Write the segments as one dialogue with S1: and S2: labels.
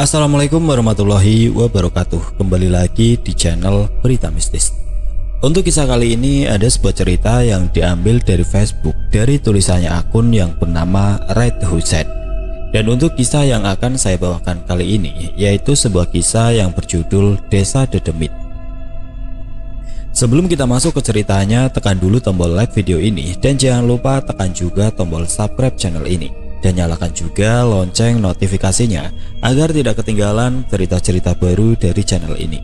S1: Assalamualaikum warahmatullahi wabarakatuh. Kembali lagi di channel Berita Mistis. Untuk kisah kali ini ada sebuah cerita yang diambil dari Facebook dari tulisannya akun yang bernama Red Huset. Dan untuk kisah yang akan saya bawakan kali ini yaitu sebuah kisah yang berjudul Desa Dedemit. Sebelum kita masuk ke ceritanya, tekan dulu tombol like video ini dan jangan lupa tekan juga tombol subscribe channel ini. Dan nyalakan juga lonceng notifikasinya agar tidak ketinggalan cerita-cerita baru dari channel ini.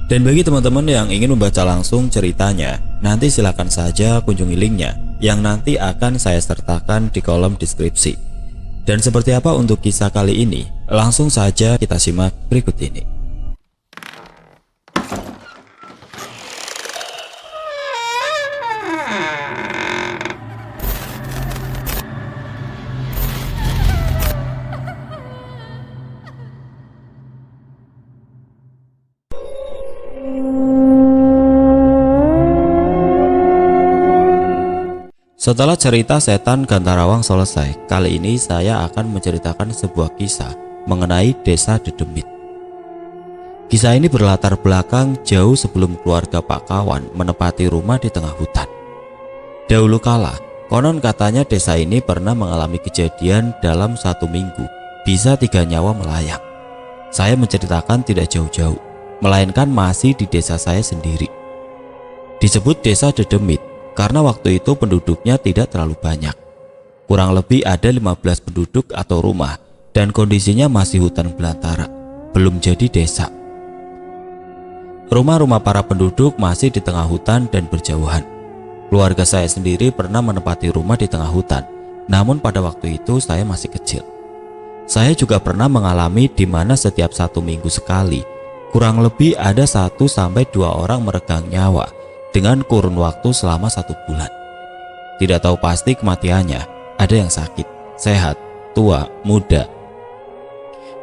S1: Dan bagi teman-teman yang ingin membaca langsung ceritanya, nanti silakan saja kunjungi linknya yang nanti akan saya sertakan di kolom deskripsi. Dan seperti apa untuk kisah kali ini, langsung saja kita simak berikut ini. Setelah cerita setan Gantarawang selesai, kali ini saya akan menceritakan sebuah kisah mengenai Desa Dedemit. Kisah ini berlatar belakang jauh sebelum keluarga Pak Kawan menempati rumah di tengah hutan. Dahulu kala, konon katanya desa ini pernah mengalami kejadian dalam 1 minggu, bisa 3 nyawa melayang. Saya menceritakan tidak jauh-jauh, melainkan masih di desa saya sendiri. Disebut Desa Dedemit karena waktu itu penduduknya tidak terlalu banyak. Kurang lebih ada 15 penduduk atau rumah dan kondisinya masih hutan belantara, belum jadi desa. Rumah-rumah para penduduk masih di tengah hutan dan berjauhan. Keluarga saya sendiri pernah menempati rumah di tengah hutan, namun pada waktu itu saya masih kecil. Saya juga pernah mengalami di mana setiap 1 minggu sekali, kurang lebih ada 1-2 orang meregang nyawa dengan kurun waktu selama 1 bulan. Tidak tahu pasti kematiannya, ada yang sakit, sehat, tua, muda.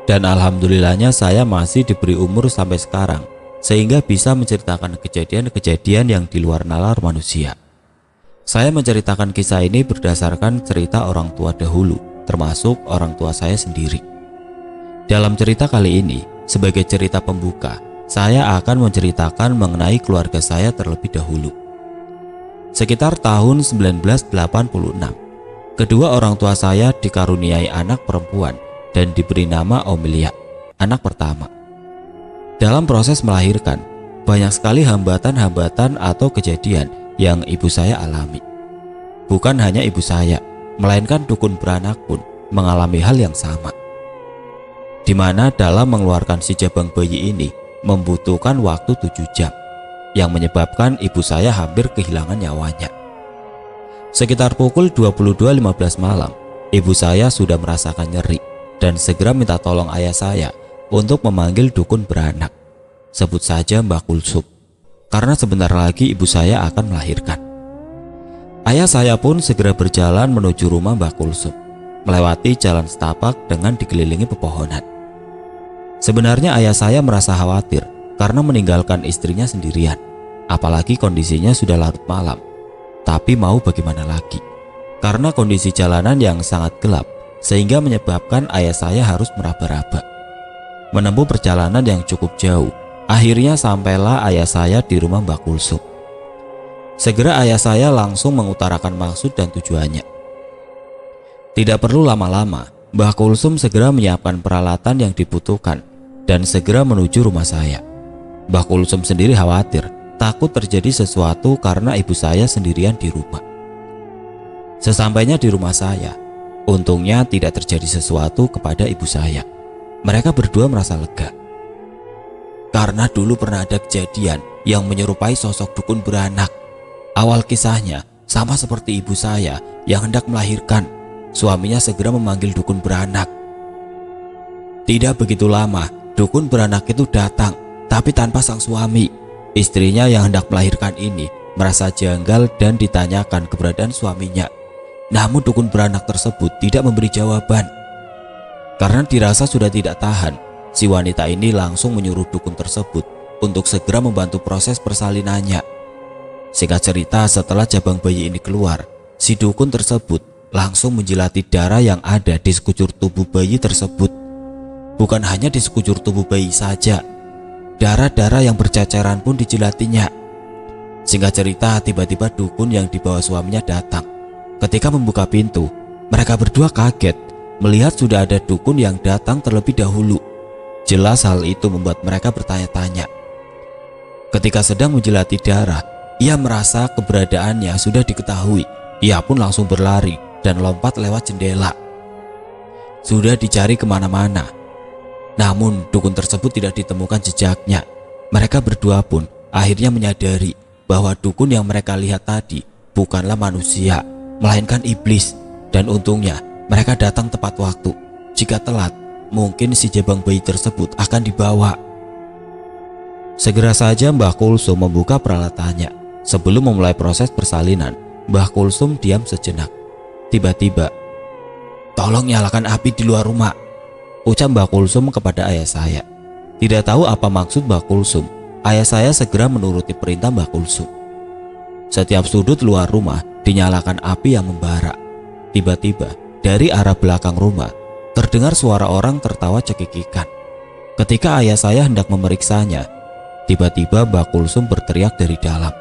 S1: Dan alhamdulillahnya saya masih diberi umur sampai sekarang, sehingga bisa menceritakan kejadian-kejadian yang di luar nalar manusia. Saya menceritakan kisah ini berdasarkan cerita orang tua dahulu, termasuk orang tua saya sendiri. Dalam cerita kali ini, sebagai cerita pembuka, saya akan menceritakan mengenai keluarga saya terlebih dahulu. Sekitar tahun 1986, kedua orang tua saya dikaruniai anak perempuan dan diberi nama Omelia, anak pertama. Dalam proses melahirkan, banyak sekali hambatan-hambatan atau kejadian yang ibu saya alami. Bukan hanya ibu saya, melainkan dukun beranak pun mengalami hal yang sama, di mana dalam mengeluarkan si jabang bayi ini membutuhkan waktu 7 jam, yang menyebabkan ibu saya hampir kehilangan nyawanya. Sekitar pukul 22.15 malam, ibu saya sudah merasakan nyeri dan segera minta tolong ayah saya untuk memanggil dukun beranak, sebut saja Mbak Kulsum, karena sebentar lagi ibu saya akan melahirkan. Ayah saya pun segera berjalan menuju rumah Mbak Kulsum, melewati jalan setapak dengan dikelilingi pepohonan. Sebenarnya ayah saya merasa khawatir karena meninggalkan istrinya sendirian, apalagi kondisinya sudah larut malam. Tapi mau bagaimana lagi, karena kondisi jalanan yang sangat gelap sehingga menyebabkan ayah saya harus meraba-raba. Menempuh perjalanan yang cukup jauh, akhirnya sampailah ayah saya di rumah Mbak Kulsum. Segera ayah saya langsung mengutarakan maksud dan tujuannya. Tidak perlu lama-lama, Mbak Kulsum segera menyiapkan peralatan yang dibutuhkan dan segera menuju rumah saya. Mbak Kulsum sendiri khawatir, takut terjadi sesuatu karena ibu saya sendirian di rumah. Sesampainya di rumah saya, untungnya tidak terjadi sesuatu kepada ibu saya. Mereka berdua merasa lega, karena dulu pernah ada kejadian yang menyerupai sosok dukun beranak. Awal kisahnya sama seperti ibu saya yang hendak melahirkan. Suaminya segera memanggil dukun beranak. Tidak begitu lama, dukun beranak itu datang, tapi tanpa sang suami. Istrinya yang hendak melahirkan ini merasa janggal dan ditanyakan keberadaan suaminya. Namun dukun beranak tersebut tidak memberi jawaban. Karena dirasa sudah tidak tahan, si wanita ini langsung menyuruh dukun tersebut untuk segera membantu proses persalinannya. Singkat cerita, setelah jabang bayi ini keluar, si dukun tersebut langsung menjilati darah yang ada di sekujur tubuh bayi tersebut Bukan hanya di sekujur tubuh bayi saja, darah-darah yang berceceran pun dijilatinya. Singkat cerita, tiba-tiba dukun yang dibawa suaminya datang. Ketika membuka pintu, mereka berdua kaget melihat sudah ada dukun yang datang terlebih dahulu. Jelas hal itu membuat mereka bertanya-tanya. Ketika sedang menjilati darah, ia merasa keberadaannya sudah diketahui. Ia pun langsung berlari dan lompat lewat jendela. Sudah dicari kemana-mana, namun dukun tersebut tidak ditemukan jejaknya. Mereka berdua pun akhirnya menyadari bahwa dukun yang mereka lihat tadi bukanlah manusia, melainkan iblis. Dan untungnya mereka datang tepat waktu. Jika telat, mungkin si jabang bayi tersebut akan dibawa. Segera saja Mbah Kulsum membuka peralatannya. Sebelum memulai proses persalinan, Mbah Kulsum diam sejenak. Tiba-tiba, "Tolong nyalakan api di luar rumah," ucap Mbah Kulsum kepada ayah saya. Tidak tahu apa maksud Mbah Kulsum, ayah saya segera menuruti perintah Mbah Kulsum. Setiap sudut luar rumah dinyalakan api yang membara. Tiba-tiba dari arah belakang rumah terdengar suara orang tertawa cekikikan. Ketika ayah saya hendak memeriksanya, tiba-tiba Mbah Kulsum berteriak dari dalam,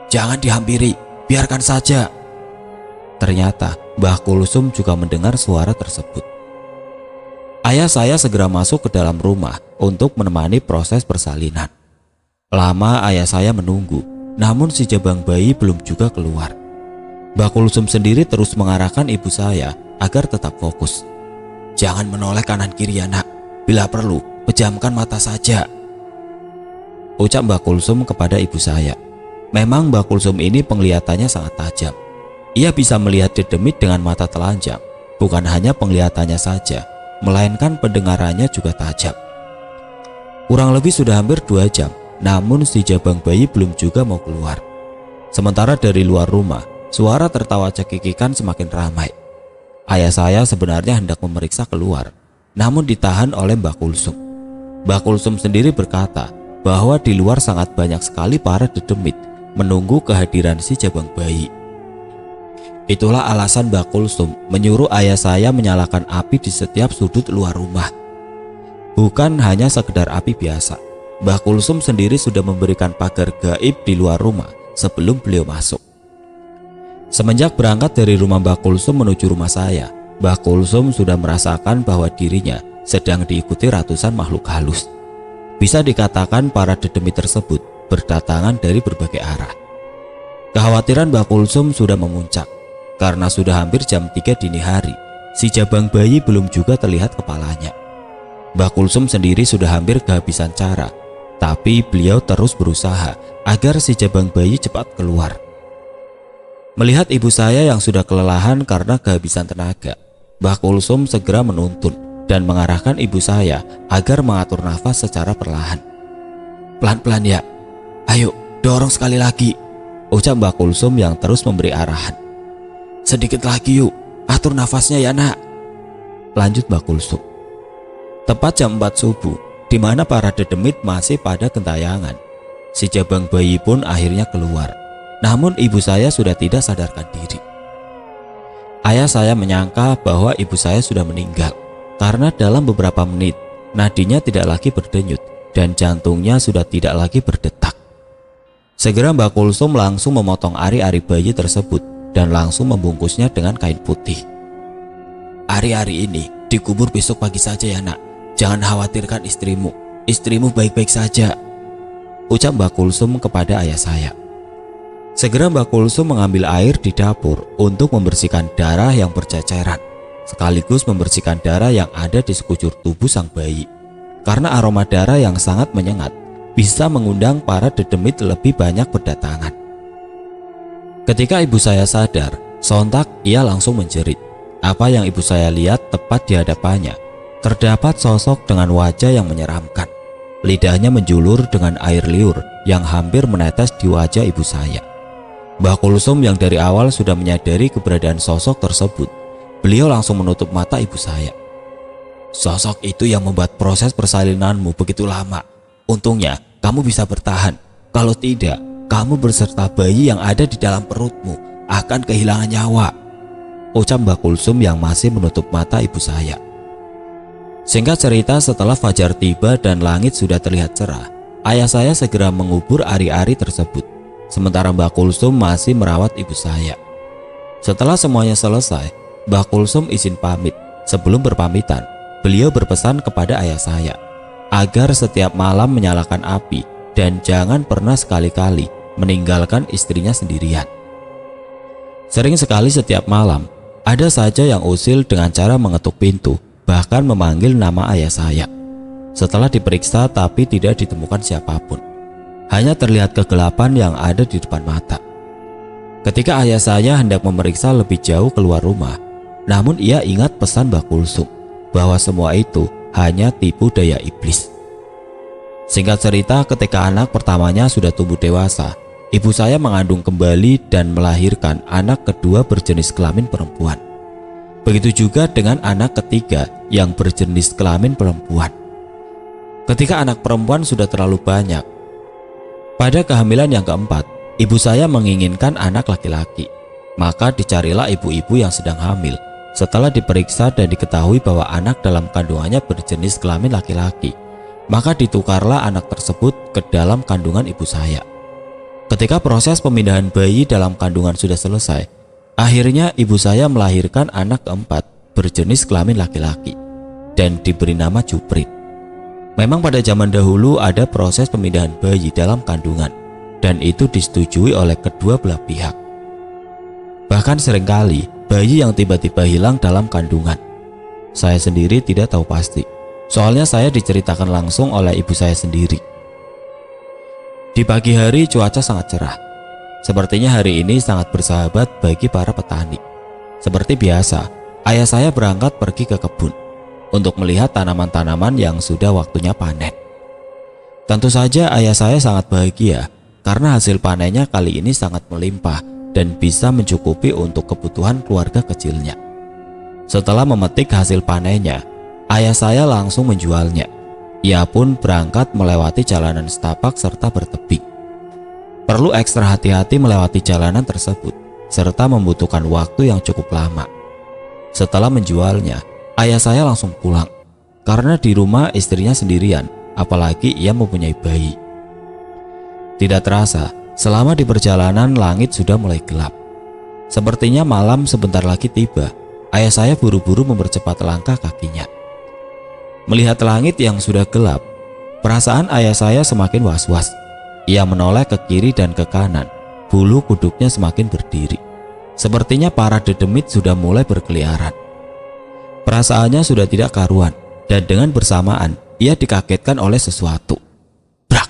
S1: "Jangan dihampiri, biarkan saja." Ternyata Mbah Kulsum juga mendengar suara tersebut. Ayah saya segera masuk ke dalam rumah untuk menemani proses persalinan. Lama ayah saya menunggu, namun si jabang bayi belum juga keluar. Mbah Kulsum sendiri terus mengarahkan ibu saya agar tetap fokus. "Jangan menoleh kanan kiri ya nak, bila perlu pejamkan mata saja," ucap Mbah Kulsum kepada ibu saya. Memang Mbah Kulsum ini penglihatannya sangat tajam. Ia bisa melihat dedemit dengan mata telanjang. Bukan hanya penglihatannya saja, melainkan pendengarannya juga tajam. Kurang lebih sudah hampir 2 jam, namun si jabang bayi belum juga mau keluar. Sementara dari luar rumah, suara tertawa cekikikan semakin ramai. Ayah saya sebenarnya hendak memeriksa keluar, namun ditahan oleh Mbah Kulsum. Mbah Kulsum sendiri berkata bahwa di luar sangat banyak sekali para dedemit menunggu kehadiran si jabang bayi. Itulah alasan Mbah Kulsum menyuruh ayah saya menyalakan api di setiap sudut luar rumah. Bukan hanya sekedar api biasa, Mbah Kulsum sendiri sudah memberikan pagar gaib di luar rumah sebelum beliau masuk. Semenjak berangkat dari rumah Mbah Kulsum menuju rumah saya, Mbah Kulsum sudah merasakan bahwa dirinya sedang diikuti ratusan makhluk halus. Bisa dikatakan para dedemit tersebut berdatangan dari berbagai arah. Kekhawatiran Mbah Kulsum sudah memuncak karena sudah hampir jam 3 dini hari. Si jabang bayi belum juga terlihat kepalanya. Mbah Kulsum sendiri sudah hampir kehabisan cara, tapi beliau terus berusaha agar si jabang bayi cepat keluar. Melihat ibu saya yang sudah kelelahan karena kehabisan tenaga, Mbah Kulsum segera menuntun dan mengarahkan ibu saya agar mengatur nafas secara perlahan. "Pelan-pelan ya, ayo dorong sekali lagi," ucap Mbah Kulsum yang terus memberi arahan. "Sedikit lagi yuk, atur nafasnya ya nak," lanjut Mbah Kulsum. Tepat jam 4 subuh, di mana para dedemit masih pada gentayangan, si jabang bayi pun akhirnya keluar. Namun ibu saya sudah tidak sadarkan diri. Ayah saya menyangka bahwa ibu saya sudah meninggal karena dalam beberapa menit nadinya tidak lagi berdenyut dan jantungnya sudah tidak lagi berdetak. Segera Mbah Kulsum langsung memotong ari-ari bayi tersebut dan langsung membungkusnya dengan kain putih. "Ari-ari ini dikubur besok pagi saja ya nak. Jangan khawatirkan istrimu. Istrimu baik-baik saja," ucap Mbah Kulsum kepada ayah saya. Segera Mbah Kulsum mengambil air di dapur untuk membersihkan darah yang berceceran, sekaligus membersihkan darah yang ada di sekujur tubuh sang bayi. Karena aroma darah yang sangat menyengat bisa mengundang para dedemit lebih banyak berdatangan. Ketika ibu saya sadar, sontak ia langsung menjerit. Apa yang ibu saya lihat tepat di hadapannya, terdapat sosok dengan wajah yang menyeramkan. Lidahnya menjulur dengan air liur yang hampir menetes di wajah ibu saya. Mbah Kulsum yang dari awal sudah menyadari keberadaan sosok tersebut, beliau langsung menutup mata ibu saya. "Sosok itu yang membuat proses persalinanmu begitu lama. Untungnya kamu bisa bertahan. Kalau tidak, kamu berserta bayi yang ada di dalam perutmu akan kehilangan nyawa," ucap Mbah Kulsum yang masih menutup mata ibu saya. Singkat cerita, setelah fajar tiba dan langit sudah terlihat cerah, ayah saya segera mengubur ari-ari tersebut, sementara Mbak Kulsum masih merawat ibu saya. Setelah semuanya selesai, Mbak Kulsum izin pamit. Sebelum berpamitan, beliau berpesan kepada ayah saya agar setiap malam menyalakan api dan jangan pernah sekali-kali meninggalkan istrinya sendirian. Sering sekali setiap malam, ada saja yang usil dengan cara mengetuk pintu, bahkan memanggil nama ayah saya. Setelah diperiksa tapi tidak ditemukan siapapun. Hanya terlihat kegelapan yang ada di depan mata. Ketika ayah saya hendak memeriksa lebih jauh keluar rumah, namun ia ingat pesan Mbak Kulsum bahwa semua itu hanya tipu daya iblis. Singkat cerita, ketika anak pertamanya sudah tumbuh dewasa, ibu saya mengandung kembali dan melahirkan anak kedua berjenis kelamin perempuan. Begitu juga dengan anak ketiga yang berjenis kelamin perempuan. Ketika anak perempuan sudah terlalu banyak, pada kehamilan yang keempat, ibu saya menginginkan anak laki-laki. Maka dicarilah ibu-ibu yang sedang hamil. Setelah diperiksa dan diketahui bahwa anak dalam kandungannya berjenis kelamin laki-laki, maka ditukarlah anak tersebut ke dalam kandungan ibu saya. Ketika proses pemindahan bayi dalam kandungan sudah selesai, akhirnya ibu saya melahirkan anak keempat berjenis kelamin laki-laki dan diberi nama Juprit. Memang pada zaman dahulu ada proses pemindahan bayi dalam kandungan dan itu disetujui oleh kedua belah pihak. Bahkan seringkali bayi yang tiba-tiba hilang dalam kandungan. Saya sendiri tidak tahu pasti, soalnya saya diceritakan langsung oleh ibu saya sendiri. Di pagi hari cuaca sangat cerah. Sepertinya hari ini sangat bersahabat bagi para petani. Seperti biasa, ayah saya berangkat pergi ke kebun untuk melihat tanaman-tanaman yang sudah waktunya panen. Tentu saja ayah saya sangat bahagia karena hasil panennya kali ini sangat melimpah dan bisa mencukupi untuk kebutuhan keluarga kecilnya. Setelah memetik hasil panennya, ayah saya langsung menjualnya. Ia pun berangkat melewati jalanan setapak serta bertebing. Perlu ekstra hati-hati melewati jalanan tersebut, serta membutuhkan waktu yang cukup lama. Setelah menjualnya, ayah saya langsung pulang, karena di rumah istrinya sendirian, apalagi ia mempunyai bayi. Tidak terasa, selama di perjalanan langit sudah mulai gelap. Sepertinya malam sebentar lagi tiba. Ayah saya buru-buru mempercepat langkah kakinya. Melihat langit yang sudah gelap, perasaan ayah saya semakin was-was. Ia menoleh ke kiri dan ke kanan, bulu kuduknya semakin berdiri. Sepertinya para dedemit sudah mulai berkeliaran. Perasaannya sudah tidak karuan, dan dengan bersamaan ia dikagetkan oleh sesuatu. Brak!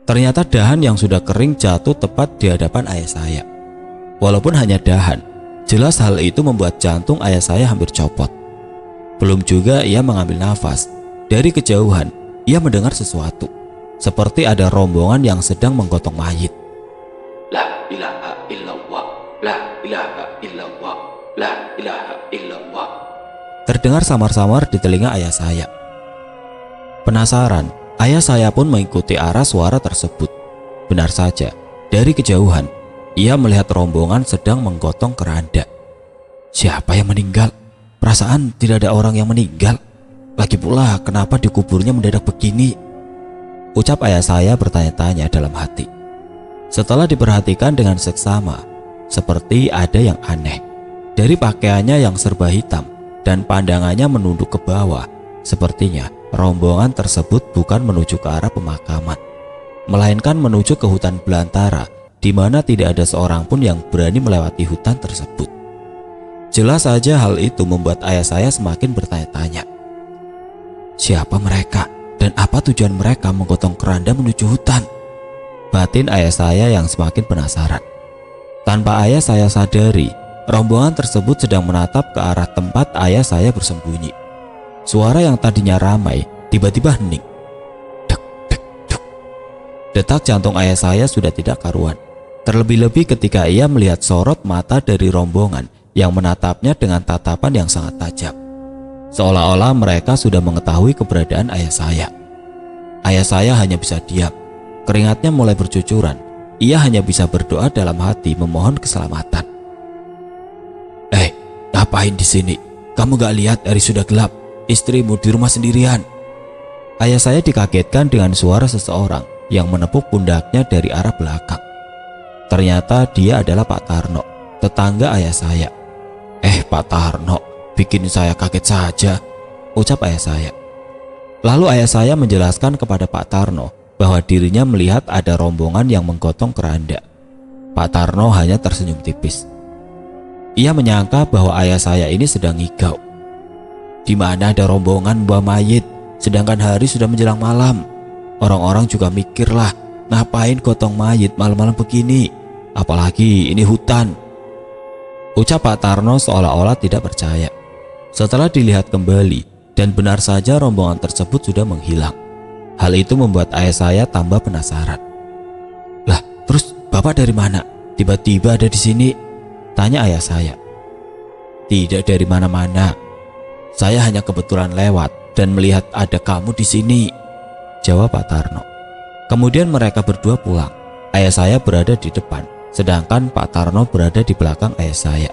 S1: Ternyata dahan yang sudah kering jatuh tepat di hadapan ayah saya. Walaupun hanya dahan, jelas hal itu membuat jantung ayah saya hampir copot. Belum juga ia mengambil nafas, dari kejauhan ia mendengar sesuatu. Seperti ada rombongan yang sedang menggotong mayit. La ilaha illallah, la ilaha illallah, la ilaha illallah. Terdengar samar-samar di telinga ayah saya. Penasaran, ayah saya pun mengikuti arah suara tersebut. Benar saja, dari kejauhan ia melihat rombongan sedang menggotong keranda. Siapa yang meninggal? Perasaan tidak ada orang yang meninggal. Lagi pula kenapa dikuburnya mendadak begini? Ucap ayah saya bertanya-tanya dalam hati. Setelah diperhatikan dengan seksama, seperti ada yang aneh. Dari pakaiannya yang serba hitam dan pandangannya menunduk ke bawah, sepertinya rombongan tersebut bukan menuju ke arah pemakaman, melainkan menuju ke hutan belantara di mana tidak ada seorang pun yang berani melewati hutan tersebut. Jelas saja hal itu membuat ayah saya semakin bertanya-tanya. Siapa mereka? Dan apa tujuan mereka menggotong keranda menuju hutan? Batin ayah saya yang semakin penasaran. Tanpa ayah saya sadari, rombongan tersebut sedang menatap ke arah tempat ayah saya bersembunyi. Suara yang tadinya ramai tiba-tiba hening. Dek, dek, dek. Detak jantung ayah saya sudah tidak karuan. Terlebih-lebih ketika ia melihat sorot mata dari rombongan yang menatapnya dengan tatapan yang sangat tajam. Seolah-olah mereka sudah mengetahui keberadaan ayah saya. Ayah saya hanya bisa diam. Keringatnya mulai bercucuran. Ia hanya bisa berdoa dalam hati memohon keselamatan. Ngapain di sini? Kamu gak lihat hari sudah gelap? istrimu di rumah sendirian?" Ayah saya dikagetkan dengan suara seseorang yang menepuk pundaknya dari arah belakang. Ternyata dia adalah Pak Tarno, tetangga ayah saya. Pak Tarno, bikin saya kaget saja," ucap ayah saya. Lalu ayah saya menjelaskan kepada Pak Tarno bahwa dirinya melihat ada rombongan yang menggotong keranda. Pak Tarno hanya tersenyum tipis. Ia menyangka bahwa ayah saya ini sedang ngigau. "Di mana ada rombongan membawa mayit, sedangkan hari sudah menjelang malam. Orang-orang juga mikirlah, ngapain gotong mayit malam-malam begini, apalagi ini hutan," ucap Pak Tarno seolah-olah tidak percaya. Setelah dilihat kembali dan benar saja rombongan tersebut sudah menghilang. Hal itu membuat ayah saya tambah penasaran. "Lah, terus Bapak dari mana? Tiba-tiba ada di sini?" tanya ayah saya. "Tidak dari mana-mana. Saya hanya kebetulan lewat dan melihat ada kamu di sini," jawab Pak Tarno. Kemudian mereka berdua pulang. Ayah saya berada di depan, sedangkan Pak Tarno berada di belakang ayah saya.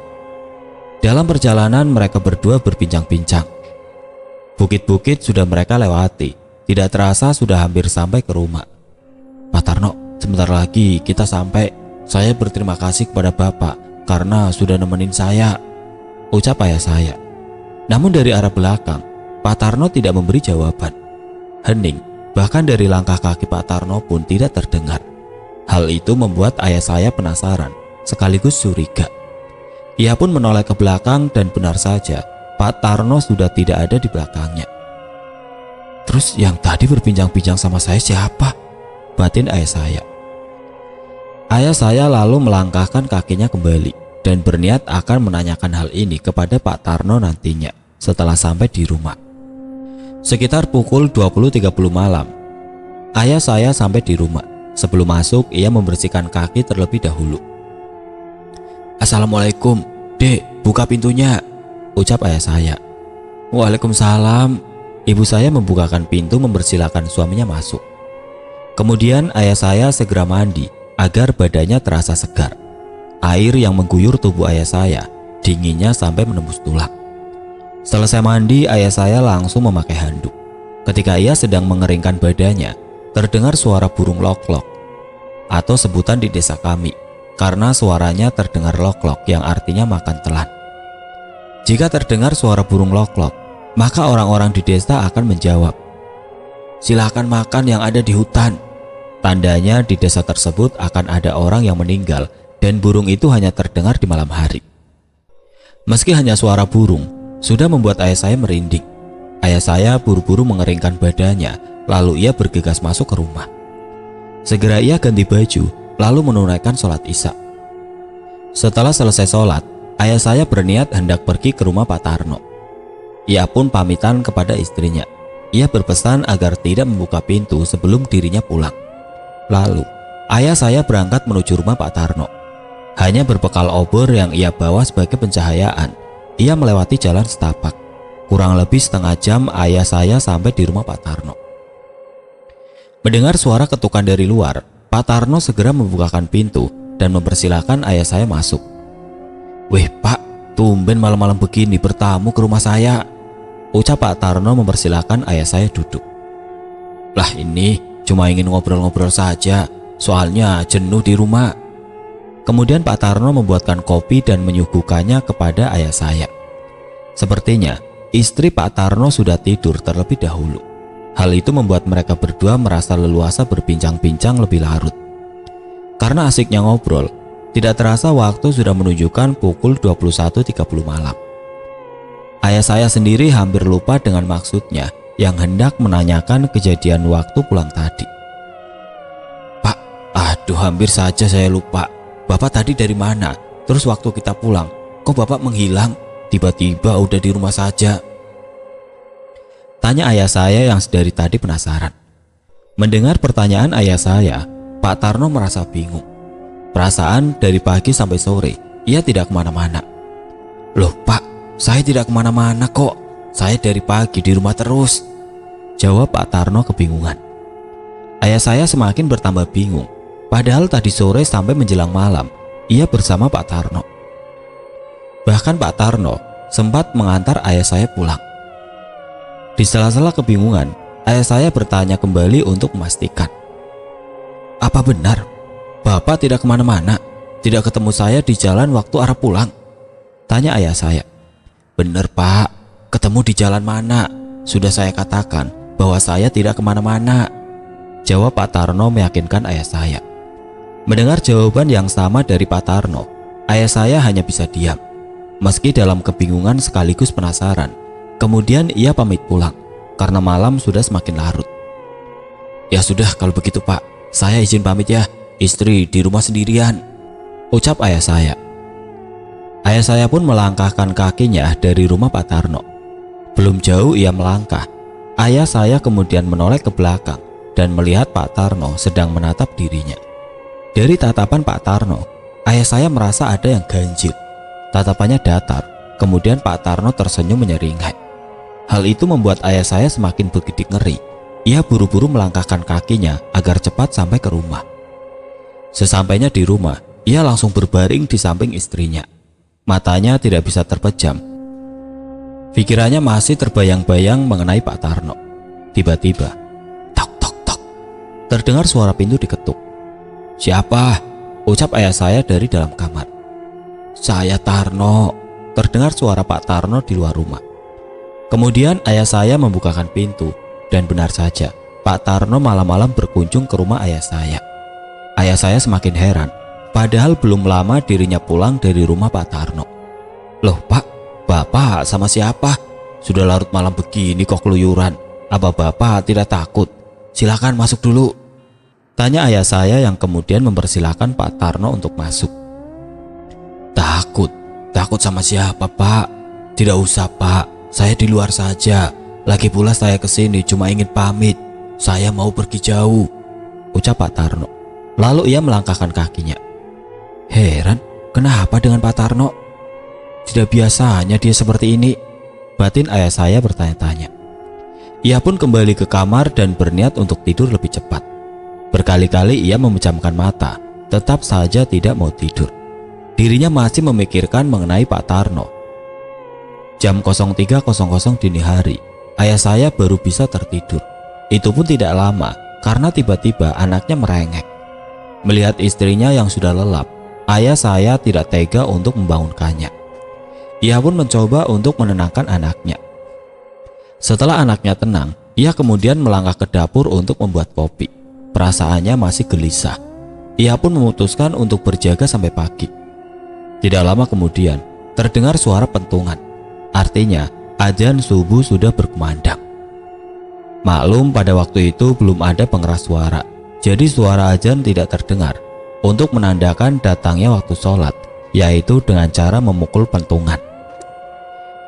S1: Dalam perjalanan mereka berdua berbincang-bincang. Bukit-bukit sudah mereka lewati. Tidak terasa sudah hampir sampai ke rumah. "Pak Tarno, sebentar lagi kita sampai. Saya berterima kasih kepada Bapak karena sudah nemenin saya," ucap ayah saya. Namun dari arah belakang, Pak Tarno tidak memberi jawaban. Hening, bahkan dari langkah kaki Pak Tarno pun tidak terdengar. Hal itu membuat ayah saya penasaran sekaligus curiga. Ia pun menoleh ke belakang dan benar saja Pak Tarno sudah tidak ada di belakangnya. "Terus yang tadi berbincang-bincang sama saya siapa?" batin ayah saya. Ayah saya lalu melangkahkan kakinya kembali dan berniat akan menanyakan hal ini kepada Pak Tarno nantinya setelah sampai di rumah. Sekitar pukul 20.30 malam, ayah saya sampai di rumah. Sebelum masuk, ia membersihkan kaki terlebih dahulu. "Assalamualaikum, Dek, buka pintunya," ucap ayah saya. "Waalaikumsalam." Ibu saya membukakan pintu mempersilahkan suaminya masuk. Kemudian ayah saya segera mandi agar badannya terasa segar. Air yang mengguyur tubuh ayah saya dinginnya sampai menembus tulang. Selesai mandi, ayah saya langsung memakai handuk. Ketika ia sedang mengeringkan badannya, terdengar suara burung lok-lok, atau sebutan di desa kami, karena suaranya terdengar lok-lok yang artinya makan telan. Jika terdengar suara burung lok-lok, maka orang-orang di desa akan menjawab, "Silahkan makan yang ada di hutan." Tandanya di desa tersebut akan ada orang yang meninggal dan burung itu hanya terdengar di malam hari. Meski hanya suara burung, sudah membuat ayah saya merinding. Ayah saya buru-buru mengeringkan badannya, lalu ia bergegas masuk ke rumah. Segera ia ganti baju, lalu menunaikan sholat Isya. Setelah selesai sholat, ayah saya berniat hendak pergi ke rumah Pak Tarno. Ia pun pamitan kepada istrinya. Ia berpesan agar tidak membuka pintu sebelum dirinya pulang. Lalu, ayah saya berangkat menuju rumah Pak Tarno. Hanya berbekal obor yang ia bawa sebagai pencahayaan, ia melewati jalan setapak. Kurang lebih setengah jam ayah saya sampai di rumah Pak Tarno. Mendengar suara ketukan dari luar, Pak Tarno segera membukakan pintu dan mempersilahkan ayah saya masuk. "Weh Pak, tumben malam-malam begini bertamu ke rumah saya," ucap Pak Tarno mempersilahkan ayah saya duduk. "Lah ini cuma ingin ngobrol-ngobrol saja, soalnya jenuh di rumah." Kemudian Pak Tarno membuatkan kopi dan menyuguhkannya kepada ayah saya. Sepertinya istri Pak Tarno sudah tidur terlebih dahulu. Hal itu membuat mereka berdua merasa leluasa berbincang-bincang lebih larut. Karena asiknya ngobrol, tidak terasa waktu sudah menunjukkan pukul 21.30 malam. Ayah saya sendiri hampir lupa dengan maksudnya yang hendak menanyakan kejadian waktu pulang tadi. "Pak, aduh hampir saja saya lupa. Bapak tadi dari mana? Terus waktu kita pulang, kok Bapak menghilang? Tiba-tiba udah di rumah saja," tanya ayah saya yang dari tadi penasaran. Mendengar pertanyaan ayah saya, Pak Tarno merasa bingung. Perasaan dari pagi sampai sore, ia tidak kemana-mana. "Loh Pak, saya tidak kemana-mana kok. Saya dari pagi di rumah terus," jawab Pak Tarno kebingungan. Ayah saya semakin bertambah bingung. Padahal tadi sore sampai menjelang malam, ia bersama Pak Tarno. Bahkan Pak Tarno sempat mengantar ayah saya pulang. Di sela-sela kebingungan, ayah saya bertanya kembali untuk memastikan. "Apa benar Bapak tidak kemana-mana? Tidak ketemu saya di jalan waktu arah pulang?" tanya ayah saya. "Benar Pak, ketemu di jalan mana? Sudah saya katakan bahwa saya tidak kemana-mana," jawab Pak Tarno meyakinkan ayah saya. Mendengar jawaban yang sama dari Pak Tarno, ayah saya hanya bisa diam. Meski dalam kebingungan sekaligus penasaran, kemudian ia pamit pulang karena malam sudah semakin larut. "Ya sudah kalau begitu Pak, saya izin pamit ya, istri di rumah sendirian," ucap ayah saya. Ayah saya pun melangkahkan kakinya dari rumah Pak Tarno. Belum jauh ia melangkah, ayah saya kemudian menoleh ke belakang dan melihat Pak Tarno sedang menatap dirinya. Dari tatapan Pak Tarno, ayah saya merasa ada yang ganjil. Tatapannya datar, kemudian Pak Tarno tersenyum menyeringai. Hal itu membuat ayah saya semakin bergidik ngeri. Ia buru-buru melangkahkan kakinya agar cepat sampai ke rumah. Sesampainya di rumah, ia langsung berbaring di samping istrinya. Matanya tidak bisa terpejam. Pikirannya masih terbayang-bayang mengenai Pak Tarno. Tiba-tiba, tok tok tok, terdengar suara pintu diketuk. "Siapa?" ucap ayah saya dari dalam kamar. "Saya Tarno," terdengar suara Pak Tarno di luar rumah. Kemudian ayah saya membukakan pintu dan benar saja Pak Tarno malam-malam berkunjung ke rumah ayah saya. Ayah saya semakin heran, padahal belum lama dirinya pulang dari rumah Pak Tarno. "Loh Pak, Bapak sama siapa? Sudah larut malam begini kok keluyuran. Apa Bapak tidak takut? Silakan masuk dulu," tanya ayah saya yang kemudian mempersilahkan Pak Tarno untuk masuk. Takut sama siapa Pak? Tidak usah Pak, saya di luar saja. Lagi pula saya kesini cuma ingin pamit. Saya mau pergi jauh," ucap Pak Tarno. Lalu ia melangkahkan kakinya. Heran, kenapa dengan Pak Tarno? Tidak biasanya dia seperti ini, batin ayah saya bertanya-tanya. Ia pun kembali ke kamar dan berniat untuk tidur lebih cepat. Berkali-kali ia memejamkan mata, tetap saja tidak mau tidur. Dirinya masih memikirkan mengenai Pak Tarno. Jam 03.00 dini hari, ayah saya baru bisa tertidur. Itu pun tidak lama, karena tiba-tiba anaknya merengek. Melihat istrinya yang sudah lelap, ayah saya tidak tega untuk membangunkannya. Ia pun mencoba untuk menenangkan anaknya. Setelah anaknya tenang, ia kemudian melangkah ke dapur untuk membuat kopi. Perasaannya masih gelisah. Ia pun memutuskan untuk berjaga sampai pagi. Tidak lama kemudian, terdengar suara pentungan. Artinya, adzan subuh sudah berkumandang. Maklum pada waktu itu belum ada pengeras suara, jadi suara adzan tidak terdengar. Untuk menandakan datangnya waktu sholat, yaitu dengan cara memukul pentungan.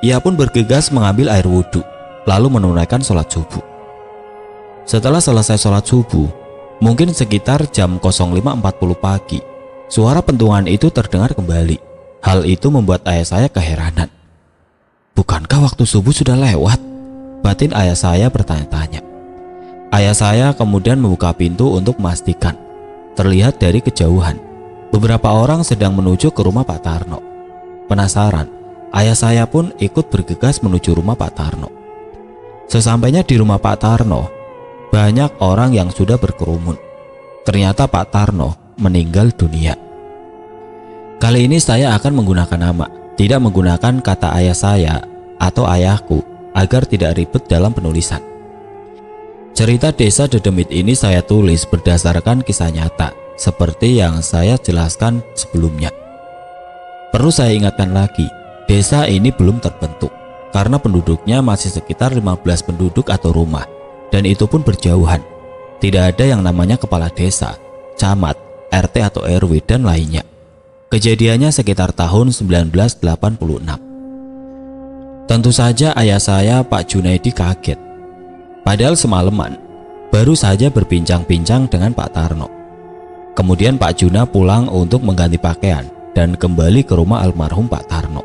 S1: Ia pun bergegas mengambil air wudhu, lalu menunaikan sholat subuh. Setelah selesai sholat subuh, mungkin sekitar jam 05.40 pagi, suara pentungan itu terdengar kembali. Hal itu membuat ayah saya keheranan. Bukankah waktu subuh sudah lewat? Batin ayah saya bertanya-tanya. Ayah saya kemudian membuka pintu untuk memastikan. Terlihat dari kejauhan, beberapa orang sedang menuju ke rumah Pak Tarno. Penasaran, ayah saya pun ikut bergegas menuju rumah Pak Tarno. Sesampainya di rumah Pak Tarno, banyak orang yang sudah berkerumun. Ternyata Pak Tarno meninggal dunia. Kali ini saya akan menggunakan nama, tidak menggunakan kata ayah saya atau ayahku agar tidak ribet dalam penulisan. Cerita desa Dedemit ini saya tulis berdasarkan kisah nyata seperti yang saya jelaskan sebelumnya. Perlu saya ingatkan lagi, desa ini belum terbentuk karena penduduknya masih sekitar 15 penduduk atau rumah, dan itu pun berjauhan. Tidak ada yang namanya kepala desa, camat, RT atau RW dan lainnya. Kejadiannya sekitar tahun 1986. Tentu saja ayah saya Pak Junaidi kaget. Padahal semalaman baru saja berbincang-bincang dengan Pak Tarno. Kemudian Pak Juna pulang untuk mengganti pakaian dan kembali ke rumah almarhum Pak Tarno.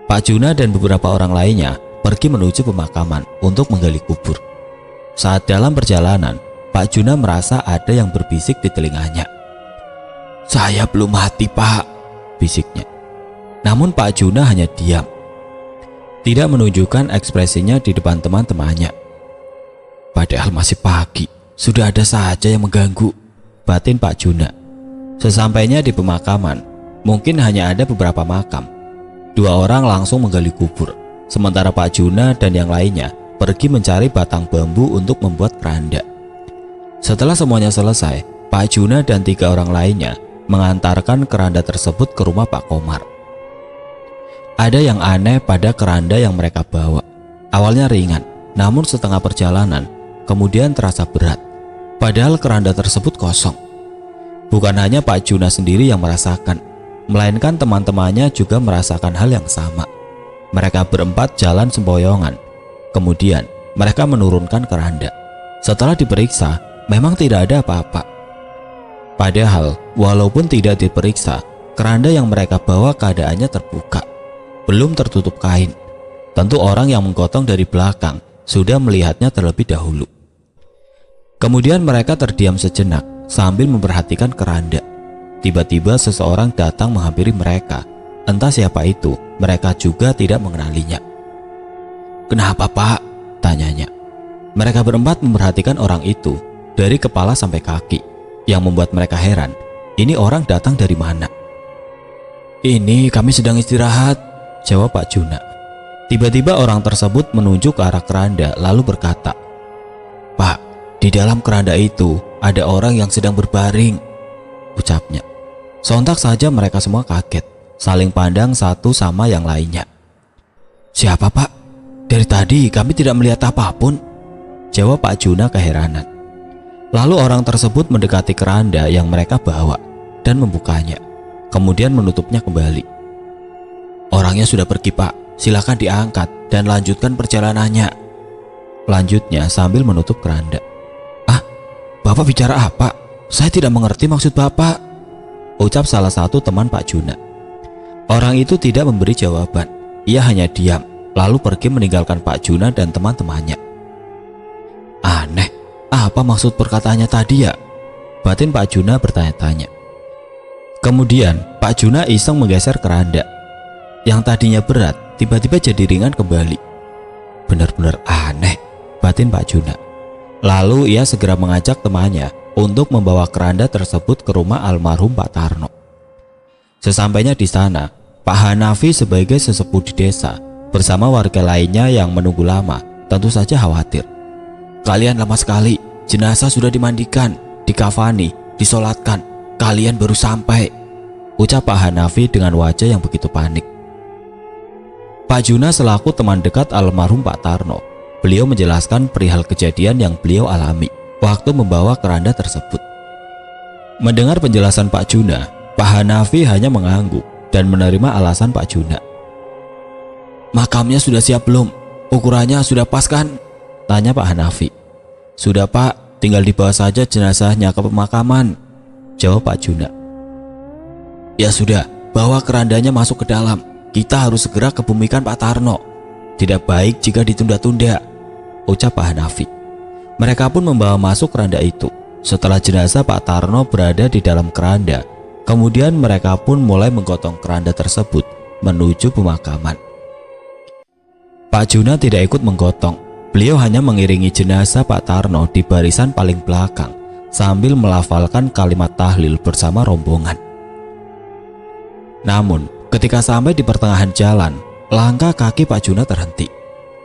S1: Pak Juna dan beberapa orang lainnya pergi menuju pemakaman untuk menggali kubur. Saat dalam perjalanan, Pak Juna merasa ada yang berbisik di telinganya. "Saya belum mati Pak," bisiknya. Namun Pak Juna hanya diam. tidak menunjukkan ekspresinya di depan teman-temannya. Padahal masih pagi, sudah ada saja yang mengganggu, batin Pak Juna. Sesampainya di pemakaman, mungkin hanya ada beberapa makam. 2 orang langsung menggali kubur, sementara Pak Juna dan yang lainnya pergi mencari batang bambu untuk membuat keranda. Setelah semuanya selesai, Pak Juna dan 3 orang lainnya mengantarkan keranda tersebut ke rumah Pak Komar. Ada yang aneh pada keranda yang mereka bawa. Awalnya ringan, namun setengah perjalanan kemudian terasa berat. Padahal keranda tersebut kosong. Bukan hanya Pak Juna sendiri yang merasakan, melainkan teman-temannya juga merasakan hal yang sama. Mereka berempat jalan sempoyongan. Kemudian mereka menurunkan keranda. Setelah diperiksa, memang tidak ada apa-apa. Padahal walaupun tidak diperiksa, keranda yang mereka bawa keadaannya terbuka, belum tertutup kain. Tentu orang yang menggotong dari belakang sudah melihatnya terlebih dahulu. Kemudian mereka terdiam sejenak sambil memperhatikan keranda. Tiba-tiba seseorang datang menghampiri mereka. Entah siapa itu, mereka juga tidak mengenalinya. "Kenapa, Pak?" tanyanya. Mereka berempat memperhatikan orang itu dari kepala sampai kaki. Yang membuat mereka heran, ini orang datang dari mana? "Ini kami sedang istirahat," jawab Pak Juna. Tiba-tiba orang tersebut menunjuk ke arah keranda lalu berkata, "Pak, di dalam keranda itu ada orang yang sedang berbaring," ucapnya. Sontak saja mereka semua kaget, saling pandang satu sama yang lainnya. "Siapa, Pak? Dari tadi kami tidak melihat apapun," jawab Pak Juna keheranan. Lalu orang tersebut mendekati keranda yang mereka bawa dan membukanya, kemudian menutupnya kembali. "Orangnya sudah pergi, Pak. Silakan diangkat dan lanjutkan perjalanannya," lanjutnya sambil menutup keranda. "Ah, Bapak bicara apa? Saya tidak mengerti maksud Bapak," ucap salah satu teman Pak Juna. Orang itu tidak memberi jawaban. Ia hanya diam, lalu pergi meninggalkan Pak Juna dan teman-temannya. "Aneh, apa maksud perkataannya tadi ya?" batin Pak Juna bertanya-tanya. Kemudian Pak Juna iseng menggeser keranda. Yang tadinya berat tiba-tiba jadi ringan kembali. "Benar-benar aneh," batin Pak Juna. Lalu ia segera mengajak temannya untuk membawa keranda tersebut ke rumah almarhum Pak Tarno. Sesampainya di sana, Pak Hanafi sebagai sesepuh di desa bersama warga lainnya yang menunggu lama tentu saja khawatir. "Kalian lama sekali, jenazah sudah dimandikan, dikafani, disolatkan, kalian baru sampai," ucap Pak Hanafi dengan wajah yang begitu panik. Pak Juna selaku teman dekat almarhum Pak Tarno, beliau menjelaskan perihal kejadian yang beliau alami waktu membawa keranda tersebut. Mendengar penjelasan Pak Juna, Pak Hanafi hanya mengangguk dan menerima alasan Pak Juna. "Makamnya sudah siap belum? Ukurannya sudah pas kan?" tanya Pak Hanafi. "Sudah, Pak, tinggal dibawa saja jenazahnya ke pemakaman," jawab Pak Juna. "Ya sudah, bawa kerandanya masuk ke dalam. Kita harus segera kebumikan Pak Tarno. Tidak baik jika ditunda-tunda," ucap Pak Hanafi. Mereka pun membawa masuk keranda itu. Setelah jenazah Pak Tarno berada di dalam keranda, kemudian mereka pun mulai menggotong keranda tersebut menuju pemakaman. Pak Juna tidak ikut menggotong. Beliau hanya mengiringi jenazah Pak Tarno di barisan paling belakang sambil melafalkan kalimat tahlil bersama rombongan. Namun, ketika sampai di pertengahan jalan, langkah kaki Pak Juna terhenti.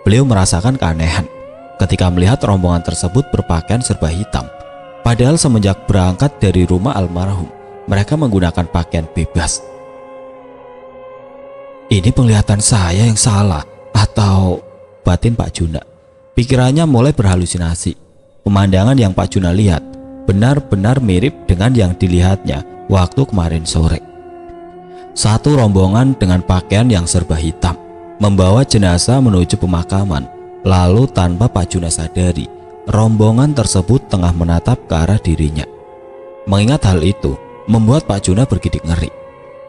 S1: Beliau merasakan keanehan ketika melihat rombongan tersebut berpakaian serba hitam. Padahal semenjak berangkat dari rumah almarhum, mereka menggunakan pakaian bebas. "Ini penglihatan saya yang salah atau," batin Pak Juna. Pikirannya mulai berhalusinasi. Pemandangan yang Pak Juna lihat benar-benar mirip dengan yang dilihatnya waktu kemarin sore. Satu rombongan dengan pakaian yang serba hitam membawa jenazah menuju pemakaman. Lalu tanpa Pak Juna sadari, rombongan tersebut tengah menatap ke arah dirinya. Mengingat hal itu membuat Pak Juna bergidik ngeri.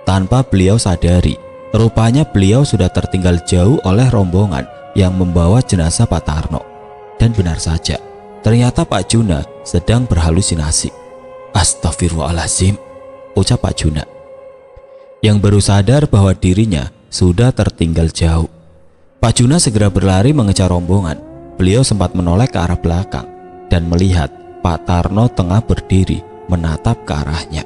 S1: Tanpa beliau sadari, rupanya beliau sudah tertinggal jauh oleh rombongan yang membawa jenazah Pak Tarno. Dan benar saja, ternyata Pak Juna sedang berhalusinasi. "Astagfirullahaladzim," ucap Pak Juna, yang baru sadar bahwa dirinya sudah tertinggal jauh. Pak Juna segera berlari mengejar rombongan. Beliau sempat menoleh ke arah belakang dan melihat Pak Tarno tengah berdiri menatap ke arahnya.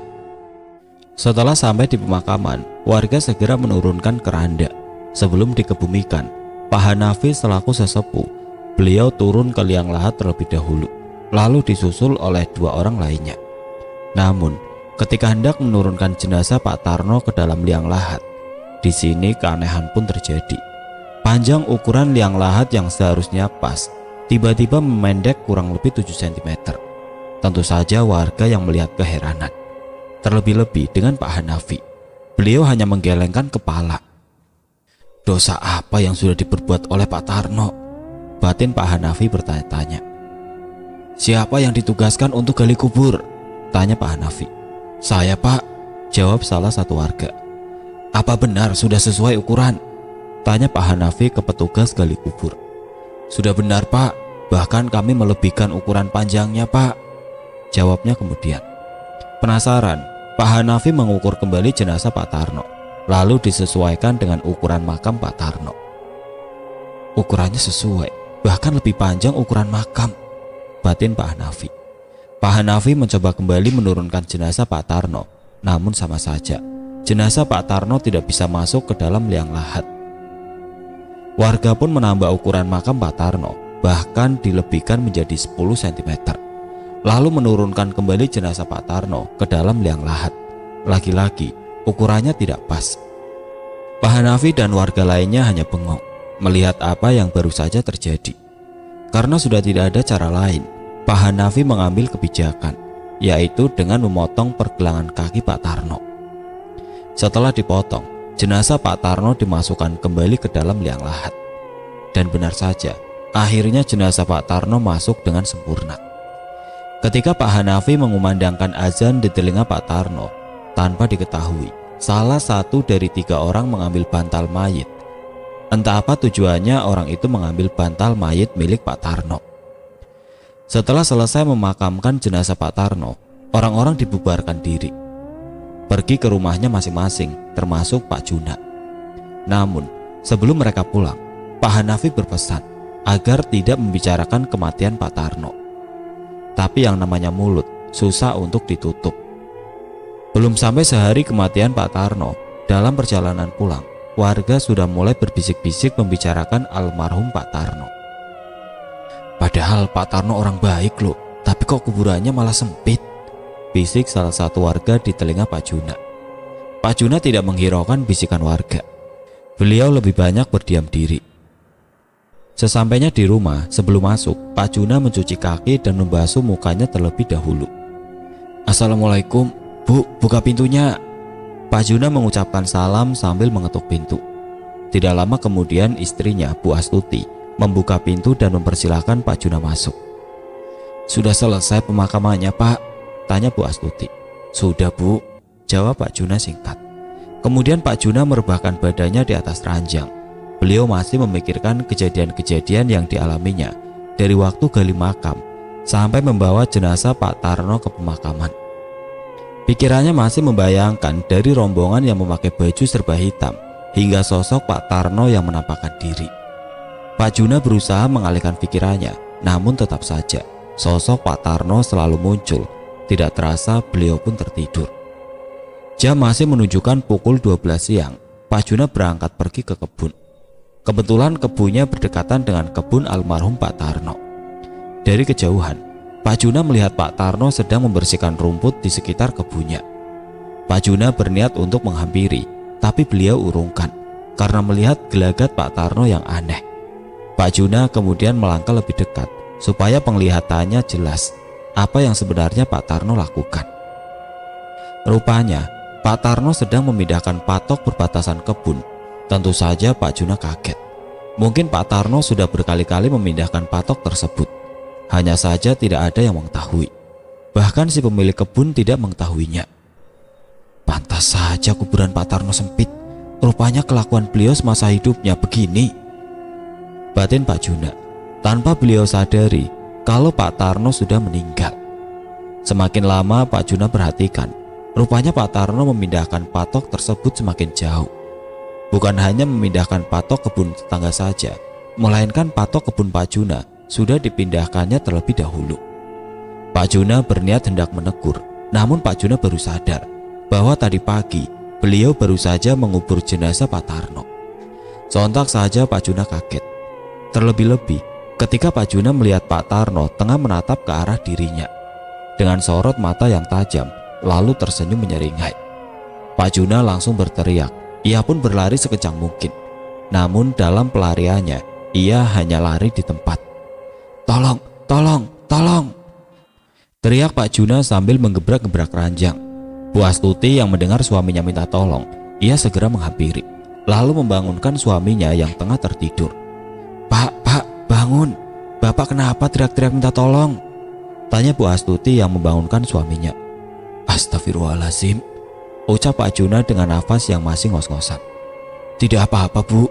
S1: Setelah sampai di pemakaman, warga segera menurunkan keranda. Sebelum dikebumikan, Pak Hanafi selaku sesepuh, beliau turun ke liang lahat terlebih dahulu, lalu disusul oleh 2 orang lainnya. Namun, ketika hendak menurunkan jenazah Pak Tarno ke dalam liang lahat, di sini keanehan pun terjadi. Panjang ukuran liang lahat yang seharusnya pas, tiba-tiba memendek kurang lebih 7 cm. Tentu saja warga yang melihat keheranan. Terlebih-lebih dengan Pak Hanafi. Beliau hanya menggelengkan kepala. Dosa apa yang sudah diperbuat oleh Pak Tarno? Batin Pak Hanafi bertanya-tanya. Siapa yang ditugaskan untuk gali kubur? Tanya Pak Hanafi. Saya, Pak, jawab salah satu warga. Apa benar sudah sesuai ukuran? Tanya Pak Hanafi ke petugas gali kubur. Sudah benar, Pak, bahkan kami melebihkan ukuran panjangnya, Pak, jawabnya kemudian. Penasaran, Pak Hanafi mengukur kembali jenazah Pak Tarno, lalu disesuaikan dengan ukuran makam Pak Tarno. Ukurannya sesuai, bahkan lebih panjang ukuran makam, batin Pak Hanafi. Pak Hanafi mencoba kembali menurunkan jenazah Pak Tarno, namun sama saja, jenazah Pak Tarno tidak bisa masuk ke dalam liang lahat. Warga pun menambah ukuran makam Pak Tarno, bahkan dilebihkan menjadi 10 cm. Lalu menurunkan kembali jenazah Pak Tarno ke dalam liang lahat. Lagi-lagi, ukurannya tidak pas. Pak Hanafi dan warga lainnya hanya bengong melihat apa yang baru saja terjadi. Karena sudah tidak ada cara lain, Pak Hanafi mengambil kebijakan, yaitu dengan memotong pergelangan kaki Pak Tarno. Setelah dipotong, jenazah Pak Tarno dimasukkan kembali ke dalam liang lahat. Dan benar saja, akhirnya jenazah Pak Tarno masuk dengan sempurna. Ketika Pak Hanafi mengumandangkan azan di telinga Pak Tarno, tanpa diketahui, salah satu dari 3 orang mengambil bantal mayit. Entah apa tujuannya orang itu mengambil bantal mayit milik Pak Tarno. Setelah selesai memakamkan jenazah Pak Tarno, orang-orang dibubarkan diri, pergi ke rumahnya masing-masing, termasuk Pak Juna. Namun, sebelum mereka pulang, Pak Hanafi berpesan agar tidak membicarakan kematian Pak Tarno. Tapi yang namanya mulut susah untuk ditutup. Belum sampai sehari kematian Pak Tarno, dalam perjalanan pulang, warga sudah mulai berbisik-bisik membicarakan almarhum Pak Tarno. Padahal Pak Tarno orang baik loh, tapi kok kuburannya malah sempit, bisik salah satu warga di telinga Pak Juna. Pak Juna tidak menghiraukan bisikan warga. Beliau lebih banyak berdiam diri. Sesampainya di rumah, sebelum masuk, Pak Juna mencuci kaki dan membasuh mukanya terlebih dahulu. Assalamualaikum, Bu, buka pintunya. Pak Juna mengucapkan salam sambil mengetuk pintu. Tidak lama kemudian istrinya, Bu Astuti, membuka pintu dan mempersilahkan Pak Juna masuk. Sudah selesai pemakamannya, Pak? Tanya Bu Astuti. Sudah, Bu, jawab Pak Juna singkat. Kemudian Pak Juna merebahkan badannya di atas ranjang. Beliau masih memikirkan kejadian-kejadian yang dialaminya dari waktu gali makam sampai membawa jenazah Pak Tarno ke pemakaman. Pikirannya masih membayangkan dari rombongan yang memakai baju serba hitam hingga sosok Pak Tarno yang menampakkan diri. Pak Juna berusaha mengalihkan pikirannya, namun tetap saja sosok Pak Tarno selalu muncul. Tidak terasa beliau pun tertidur. Jam masih menunjukkan pukul 12 siang. Pak Juna berangkat pergi ke kebun. Kebetulan kebunnya berdekatan dengan kebun almarhum Pak Tarno. Dari kejauhan, Pak Juna melihat Pak Tarno sedang membersihkan rumput di sekitar kebunnya. Pak Juna berniat untuk menghampiri, tapi beliau urungkan karena melihat gelagat Pak Tarno yang aneh. Pak Juna kemudian melangkah lebih dekat supaya penglihatannya jelas apa yang sebenarnya Pak Tarno lakukan. Rupanya Pak Tarno sedang memindahkan patok perbatasan kebun. Tentu saja Pak Juna kaget. Mungkin Pak Tarno sudah berkali-kali memindahkan patok tersebut. Hanya saja tidak ada yang mengetahui. Bahkan si pemilik kebun tidak mengetahuinya. Pantas saja kuburan Pak Tarno sempit. Rupanya kelakuan beliau semasa hidupnya begini, batin Pak Juna, tanpa beliau sadari kalau Pak Tarno sudah meninggal. Semakin lama Pak Juna perhatikan, rupanya Pak Tarno memindahkan patok tersebut semakin jauh. bukan hanya memindahkan patok kebun tetangga saja, melainkan patok kebun Pak Juna sudah dipindahkannya terlebih dahulu. Pak Juna berniat hendak menegur, namun Pak Juna baru sadar bahwa tadi pagi beliau baru saja mengubur jenazah Pak Tarno. Sontak saja Pak Juna kaget. Terlebih-lebih ketika Pak Juna melihat Pak Tarno tengah menatap ke arah dirinya dengan sorot mata yang tajam, lalu tersenyum menyeringai. Pak Juna langsung berteriak. Ia pun berlari sekencang mungkin. Namun dalam pelariannya, ia hanya lari di tempat. "Tolong, tolong, tolong!" teriak Pak Juna sambil menggebrak-gebrak ranjang. Bu Astuti yang mendengar suaminya minta tolong, ia segera menghampiri, lalu membangunkan suaminya yang tengah tertidur. Pak, bangun! Bapak kenapa teriak-teriak minta tolong?" tanya Bu Astuti yang membangunkan suaminya. "Astagfirullahaladzim," ucap Pak Juna dengan nafas yang masih ngos-ngosan. "Tidak apa-apa, Bu,"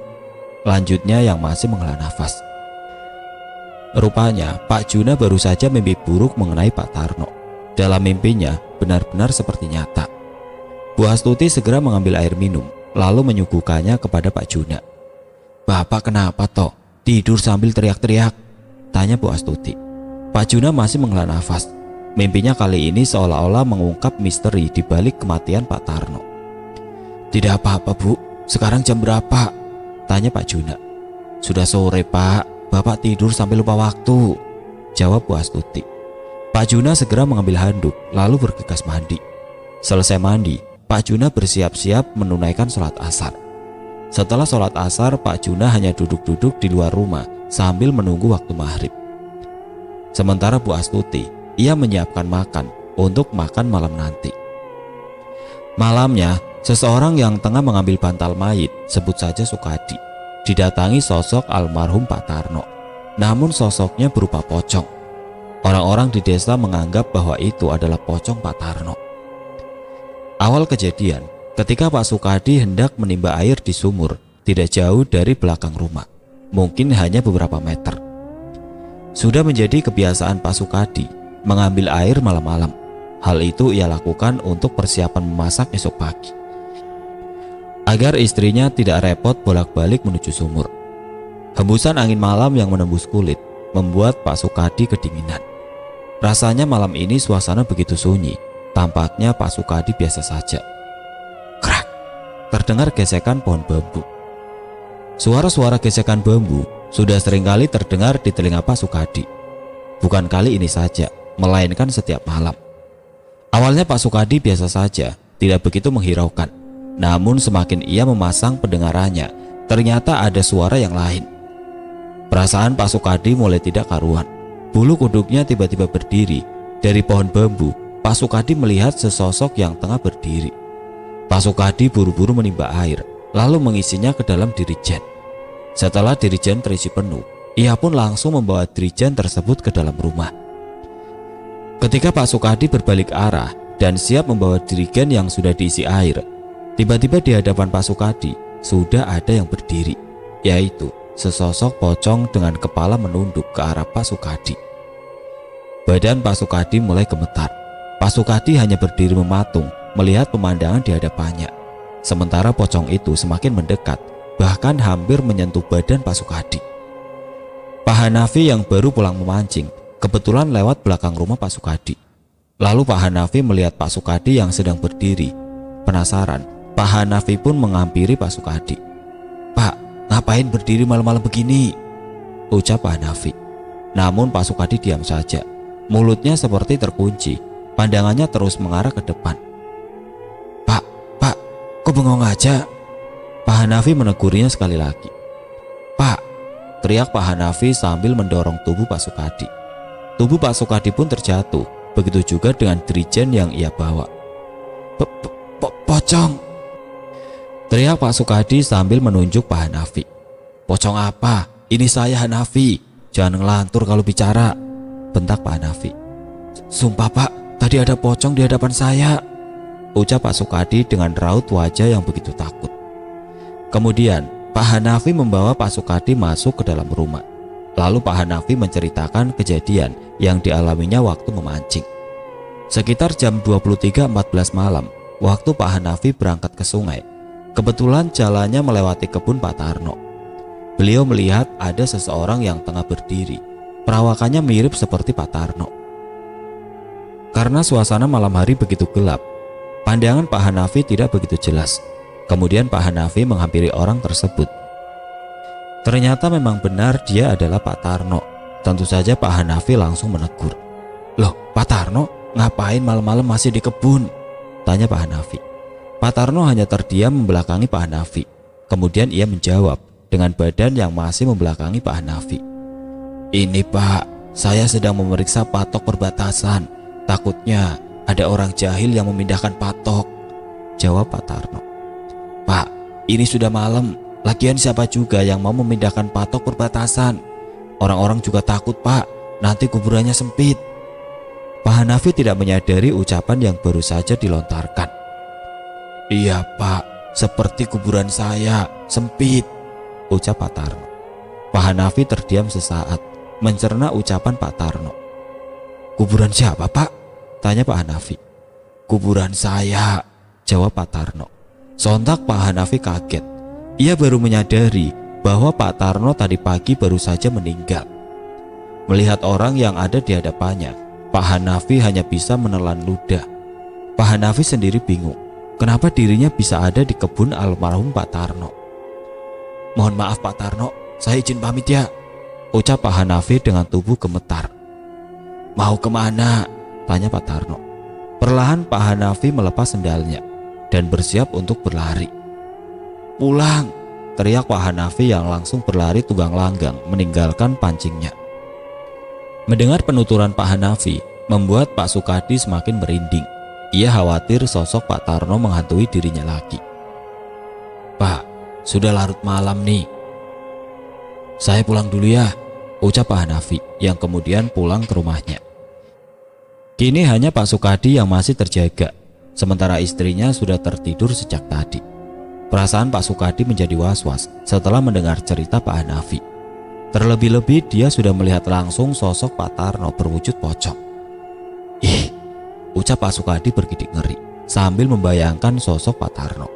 S1: lanjutnya yang masih menghela nafas. Rupanya Pak Juna baru saja mimpi buruk mengenai Pak Tarno. Dalam mimpinya benar-benar seperti nyata. Bu Astuti segera mengambil air minum, lalu menyuguhkannya kepada Pak Juna. "Bapak kenapa toh? Tidur sambil teriak-teriak?" tanya Bu Astuti. Pak Juna masih menghela nafas. Mimpinya kali ini seolah-olah mengungkap misteri di balik kematian Pak Tarno. "Tidak apa-apa, Bu. Sekarang jam berapa?" tanya Pak Juna. "Sudah sore, Pak. Bapak tidur sampai lupa waktu," jawab Bu Astuti. Pak Juna segera mengambil handuk lalu bergegas mandi. Selesai mandi, Pak Juna bersiap-siap menunaikan sholat asar. Setelah sholat asar, Pak Juna hanya duduk-duduk di luar rumah sambil menunggu waktu maghrib. Sementara Bu Astuti, ia menyiapkan makan untuk makan malam nanti. Malamnya, seseorang yang tengah mengambil bantal mayit, sebut saja Sukadi, didatangi sosok almarhum Pak Tarno. Namun sosoknya berupa pocong. Orang-orang di desa menganggap bahwa itu adalah pocong Pak Tarno. Awal kejadian, ketika Pak Sukadi hendak menimba air di sumur tidak jauh dari belakang rumah, mungkin hanya beberapa meter. Sudah menjadi kebiasaan Pak Sukadi mengambil air malam-malam. Hal itu ia lakukan untuk persiapan memasak esok pagi, agar istrinya tidak repot bolak-balik menuju sumur. Hembusan angin malam yang menembus kulit membuat Pak Sukadi kedinginan. Rasanya malam ini suasana begitu sunyi. Tampaknya Pak Sukadi biasa saja. Krak! Terdengar gesekan pohon bambu. Suara-suara gesekan bambu sudah seringkali terdengar di telinga Pak Sukadi. Bukan kali ini saja, melainkan setiap malam. Awalnya Pak Sukadi biasa saja, tidak begitu menghiraukan. Namun semakin ia memasang pendengarannya, ternyata ada suara yang lain. Perasaan Pak Sukadi mulai tidak karuan. Bulu kuduknya tiba-tiba berdiri. Dari pohon bambu, Pak Sukadi melihat sesosok yang tengah berdiri. Pak Sukadi buru-buru menimba air, lalu mengisinya ke dalam dirijen. Setelah dirijen terisi penuh, ia pun langsung membawa dirijen tersebut ke dalam rumah. Ketika Pak Sukadi berbalik arah dan siap membawa dirijen yang sudah diisi air, tiba-tiba di hadapan Pak Sukadi sudah ada yang berdiri, yaitu sesosok pocong dengan kepala menunduk ke arah Pak Sukadi. Badan Pak Sukadi mulai gemetar. Pak Sukadi hanya berdiri mematung melihat pemandangan di hadapannya. Sementara pocong itu semakin mendekat, bahkan hampir menyentuh badan Pak Sukadi. Pak Hanafi yang baru pulang memancing kebetulan lewat belakang rumah Pak Sukadi. Lalu Pak Hanafi melihat Pak Sukadi yang sedang berdiri. Penasaran, Pak Hanafi pun menghampiri Pak Sukadi. "Pak, ngapain berdiri malam-malam begini?" ucap Pak Hanafi. Namun Pak Sukadi diam saja. Mulutnya seperti terkunci. Pandangannya terus mengarah ke depan. Pak, kok bengong aja?" Pak Hanafi menegurnya sekali lagi. "Pak," teriak Pak Hanafi sambil mendorong tubuh Pak Sukadi. Tubuh Pak Sukadi pun terjatuh. Begitu juga dengan dirijen yang ia bawa. Pocong!" teriak Pak Sukadi sambil menunjuk Pak Hanafi. "Pocong apa? Ini saya Hanafi. Jangan ngelantur kalau bicara," bentak Pak Hanafi. "Sumpah Pak, tadi ada pocong di hadapan saya," ucap Pak Sukadi dengan raut wajah yang begitu takut. Kemudian Pak Hanafi membawa Pak Sukadi masuk ke dalam rumah. Lalu Pak Hanafi menceritakan kejadian yang dialaminya waktu memancing. Sekitar jam 23.14 malam, waktu Pak Hanafi berangkat ke sungai, Kebetulan jalannya melewati kebun Pak Tarno. Beliau melihat ada seseorang yang tengah berdiri. Perawakannya mirip seperti Pak Tarno. Karena suasana malam hari begitu gelap, pandangan Pak Hanafi tidak begitu jelas. Kemudian Pak Hanafi menghampiri orang tersebut. Ternyata memang benar dia adalah Pak Tarno. Tentu saja Pak Hanafi langsung menegur. "Loh, Pak Tarno, ngapain malam-malam masih di kebun?" tanya Pak Hanafi. Pak Tarno hanya terdiam membelakangi Pak Hanafi. Kemudian ia menjawab dengan badan yang masih membelakangi Pak Hanafi. "Ini Pak, saya sedang memeriksa patok perbatasan. Takutnya ada orang jahil yang memindahkan patok," jawab Pak Tarno. "Pak, ini sudah malam. Lagian siapa juga yang mau memindahkan patok perbatasan? Orang-orang juga takut Pak, nanti kuburannya sempit." Pak Hanafi tidak menyadari ucapan yang baru saja dilontarkan. "Iya Pak, seperti kuburan saya, sempit," ucap Pak Tarno. Pak Hanafi terdiam sesaat, mencerna ucapan Pak Tarno. "Kuburan siapa Pak?" tanya Pak Hanafi. "Kuburan saya," jawab Pak Tarno. Sontak Pak Hanafi kaget. Ia baru menyadari bahwa Pak Tarno tadi pagi baru saja meninggal. Melihat orang yang ada di hadapannya, Pak Hanafi hanya bisa menelan ludah. Pak Hanafi sendiri bingung, kenapa dirinya bisa ada di kebun almarhum Pak Tarno. "Mohon maaf Pak Tarno, saya izin pamit ya," ucap Pak Hanafi dengan tubuh gemetar. "Mau kemana?" tanya Pak Tarno. Perlahan Pak Hanafi melepas sendalnya dan bersiap untuk berlari. "Pulang!" teriak Pak Hanafi yang langsung berlari tunggang langgang meninggalkan pancingnya. Mendengar penuturan Pak Hanafi membuat Pak Sukadi semakin merinding. Ia khawatir sosok Pak Tarno menghantui dirinya lagi. "Pak, sudah larut malam nih. Saya pulang dulu ya," ucap Pak Hanafi yang kemudian pulang ke rumahnya. Kini hanya Pak Sukadi yang masih terjaga, sementara istrinya sudah tertidur sejak tadi. Perasaan Pak Sukadi menjadi was-was setelah mendengar cerita Pak Hanafi. Terlebih-lebih dia sudah melihat langsung sosok Pak Tarno berwujud pocong. "Ih," ucap Pak Sukadi bergidik ngeri sambil membayangkan sosok Pak Tarno.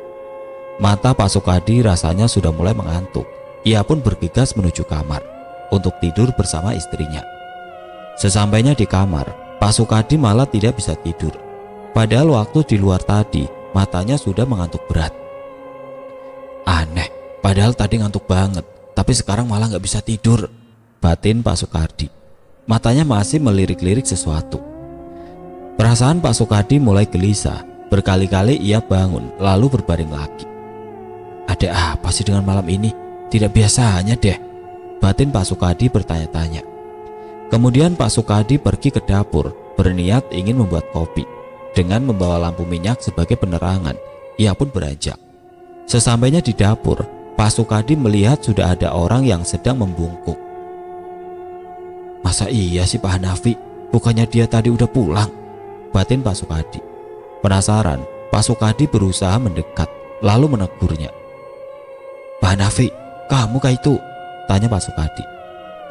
S1: Mata Pak Sukadi rasanya sudah mulai mengantuk. Ia pun bergegas menuju kamar untuk tidur bersama istrinya. Sesampainya di kamar, Pak Sukadi malah tidak bisa tidur. Padahal waktu di luar tadi matanya sudah mengantuk berat. "Aneh, padahal tadi ngantuk banget, tapi sekarang malah gak bisa tidur," batin Pak Sukadi. Matanya masih melirik-lirik sesuatu. Perasaan Pak Sukadi mulai gelisah. Berkali-kali ia bangun lalu berbaring lagi. "Ada apa sih dengan malam ini? Tidak biasanya deh," batin Pak Sukadi bertanya-tanya. Kemudian Pak Sukadi pergi ke dapur berniat ingin membuat kopi. Dengan membawa lampu minyak sebagai penerangan, ia pun beranjak. Sesampainya di dapur, Pak Sukadi melihat sudah ada orang yang sedang membungkuk. "Masa iya sih Pak Hanafi? Bukannya dia tadi udah pulang?" batin Pak Sukadi. Penasaran, Pak Sukadi berusaha mendekat lalu menegurnya. "Pak Hanafi, kamu kah itu?" tanya Pak Sukadi.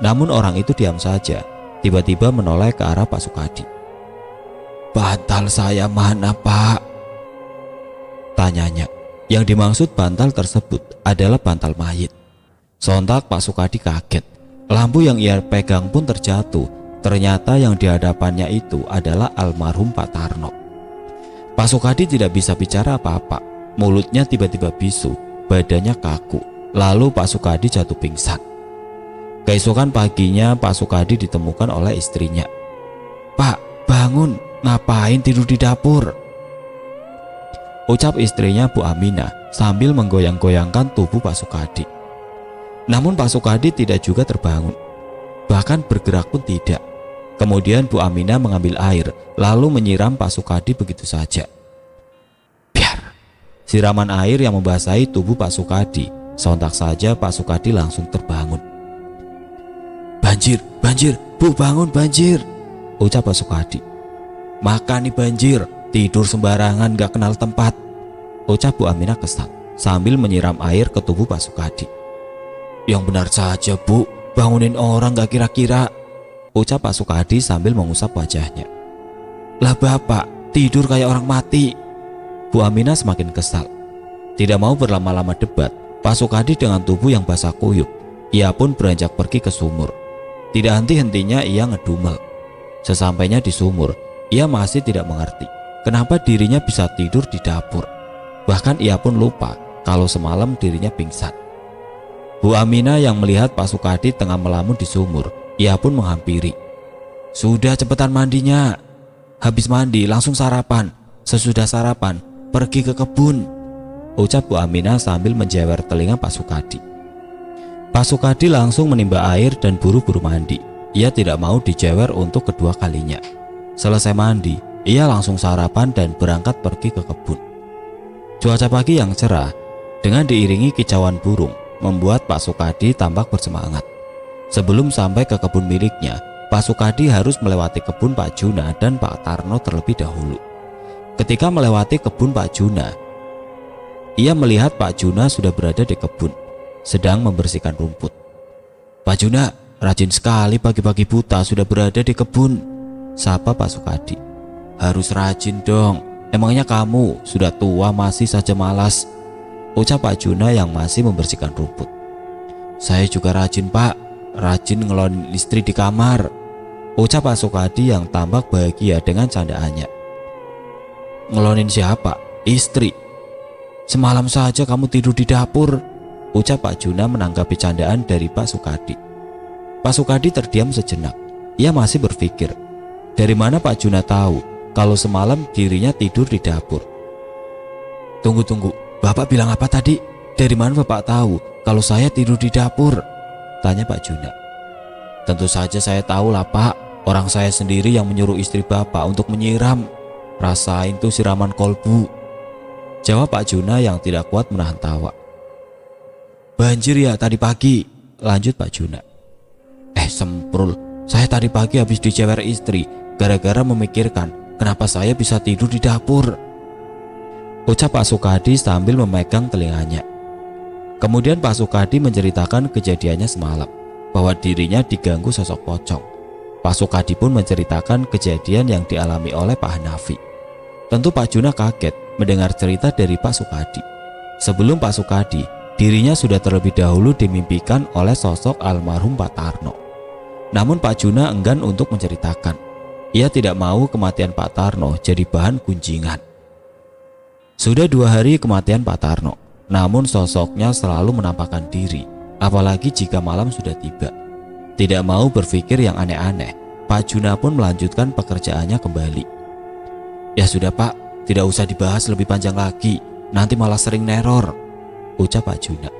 S1: Namun orang itu diam saja, tiba-tiba menoleh ke arah Pak Sukadi. "Bantal saya mana Pak?" tanyanya. Yang dimaksud bantal tersebut adalah bantal mayit. Sontak Pak Sukadi kaget. Lampu yang ia pegang pun terjatuh. Ternyata yang di hadapannya itu adalah almarhum Pak Tarno. Pak Sukadi tidak bisa bicara apa-apa. Mulutnya tiba-tiba bisu, badannya kaku. Lalu Pak Sukadi jatuh pingsan. Keesokan paginya Pak Sukadi ditemukan oleh istrinya. "Pak, bangun, ngapain tidur di dapur?" ucap istrinya Bu Aminah sambil menggoyang-goyangkan tubuh Pak Sukadi. Namun Pak Sukadi tidak juga terbangun, bahkan bergerak pun tidak. Kemudian Bu Aminah mengambil air lalu menyiram Pak Sukadi begitu saja. Biar. Siraman air yang membasahi tubuh Pak Sukadi. Sontak saja Pak Sukadi langsung terbangun. "Banjir, banjir, Bu, bangun, banjir," ucap Pak Sukadi. "Makan nih banjir, tidur sembarangan gak kenal tempat," ucap Bu Aminah kesal sambil menyiram air ke tubuh Pak Sukadi. "Yang benar saja Bu, bangunin orang gak kira-kira," ucap Pak Sukadi sambil mengusap wajahnya. "Lah Bapak, tidur kayak orang mati," Bu Aminah semakin kesal. Tidak mau berlama-lama debat, Pak Sukadi dengan tubuh yang basah kuyup, ia pun beranjak pergi ke sumur. Tidak henti-hentinya ia ngedumel. Sesampainya di sumur, ia masih tidak mengerti kenapa dirinya bisa tidur di dapur. Bahkan ia pun lupa kalau semalam dirinya pingsan. Bu Aminah yang melihat Pak Sukadi tengah melamun di sumur, ia pun menghampiri. "Sudah, cepetan mandinya. Habis mandi langsung sarapan. Sesudah sarapan pergi ke kebun," ucap Bu Aminah sambil menjewer telinga Pak Sukadi. Pak Sukadi langsung menimba air dan buru-buru mandi. Ia tidak mau dijewer untuk kedua kalinya. Selesai mandi, ia langsung sarapan dan berangkat pergi ke kebun. Cuaca pagi yang cerah dengan diiringi kicauan burung membuat Pak Sukadi tampak bersemangat. Sebelum sampai ke kebun miliknya, Pak Sukadi harus melewati kebun Pak Juna dan Pak Tarno terlebih dahulu. Ketika melewati kebun Pak Juna, ia melihat Pak Juna sudah berada di kebun, sedang membersihkan rumput. "Pak Juna, rajin sekali pagi-pagi buta sudah berada di kebun," sapa Pak Sukadi. "Harus rajin dong, emangnya kamu sudah tua masih saja malas," ucap Pak Juna yang masih membersihkan rumput. "Saya juga rajin Pak, rajin ngelonin istri di kamar," ucap Pak Sukadi yang tampak bahagia dengan candaannya. "Ngelonin siapa? Istri? Semalam saja kamu tidur di dapur," ucap Pak Juna menanggapi candaan dari Pak Sukadi. Pak Sukadi terdiam sejenak. Ia masih berpikir, dari mana Pak Juna tahu kalau semalam dirinya tidur di dapur. Tunggu, Bapak bilang apa tadi? Dari mana Bapak tahu kalau saya tidur di dapur?" tanya Pak Juna. "Tentu saja saya tahu lah Pak, orang saya sendiri yang menyuruh istri Bapak untuk menyiram. Rasain tuh siraman kolbu," jawab Pak Juna yang tidak kuat menahan tawa. "Banjir ya tadi pagi," lanjut Pak Juna. Semprul, saya tadi pagi habis dicewer istri gara-gara memikirkan kenapa saya bisa tidur di dapur," ucap Pak Sukadi sambil memegang telinganya. Kemudian Pak Sukadi menceritakan kejadiannya semalam, bahwa dirinya diganggu sosok pocong. Pak Sukadi pun menceritakan kejadian yang dialami oleh Pak Hanafi. Tentu Pak Juna kaget mendengar cerita dari Pak Sukadi. Sebelum Pak Sukadi, dirinya sudah terlebih dahulu dimimpikan oleh sosok almarhum Pak Tarno. Namun Pak Juna enggan untuk menceritakan. Ia tidak mau kematian Pak Tarno jadi bahan gunjingan. Sudah 2 hari kematian Pak Tarno, namun sosoknya selalu menampakkan diri, apalagi jika malam sudah tiba. Tidak mau berpikir yang aneh-aneh, Pak Juna pun melanjutkan pekerjaannya kembali. "Ya sudah Pak, tidak usah dibahas lebih panjang lagi, nanti malah sering neror," ucap Pak Juna.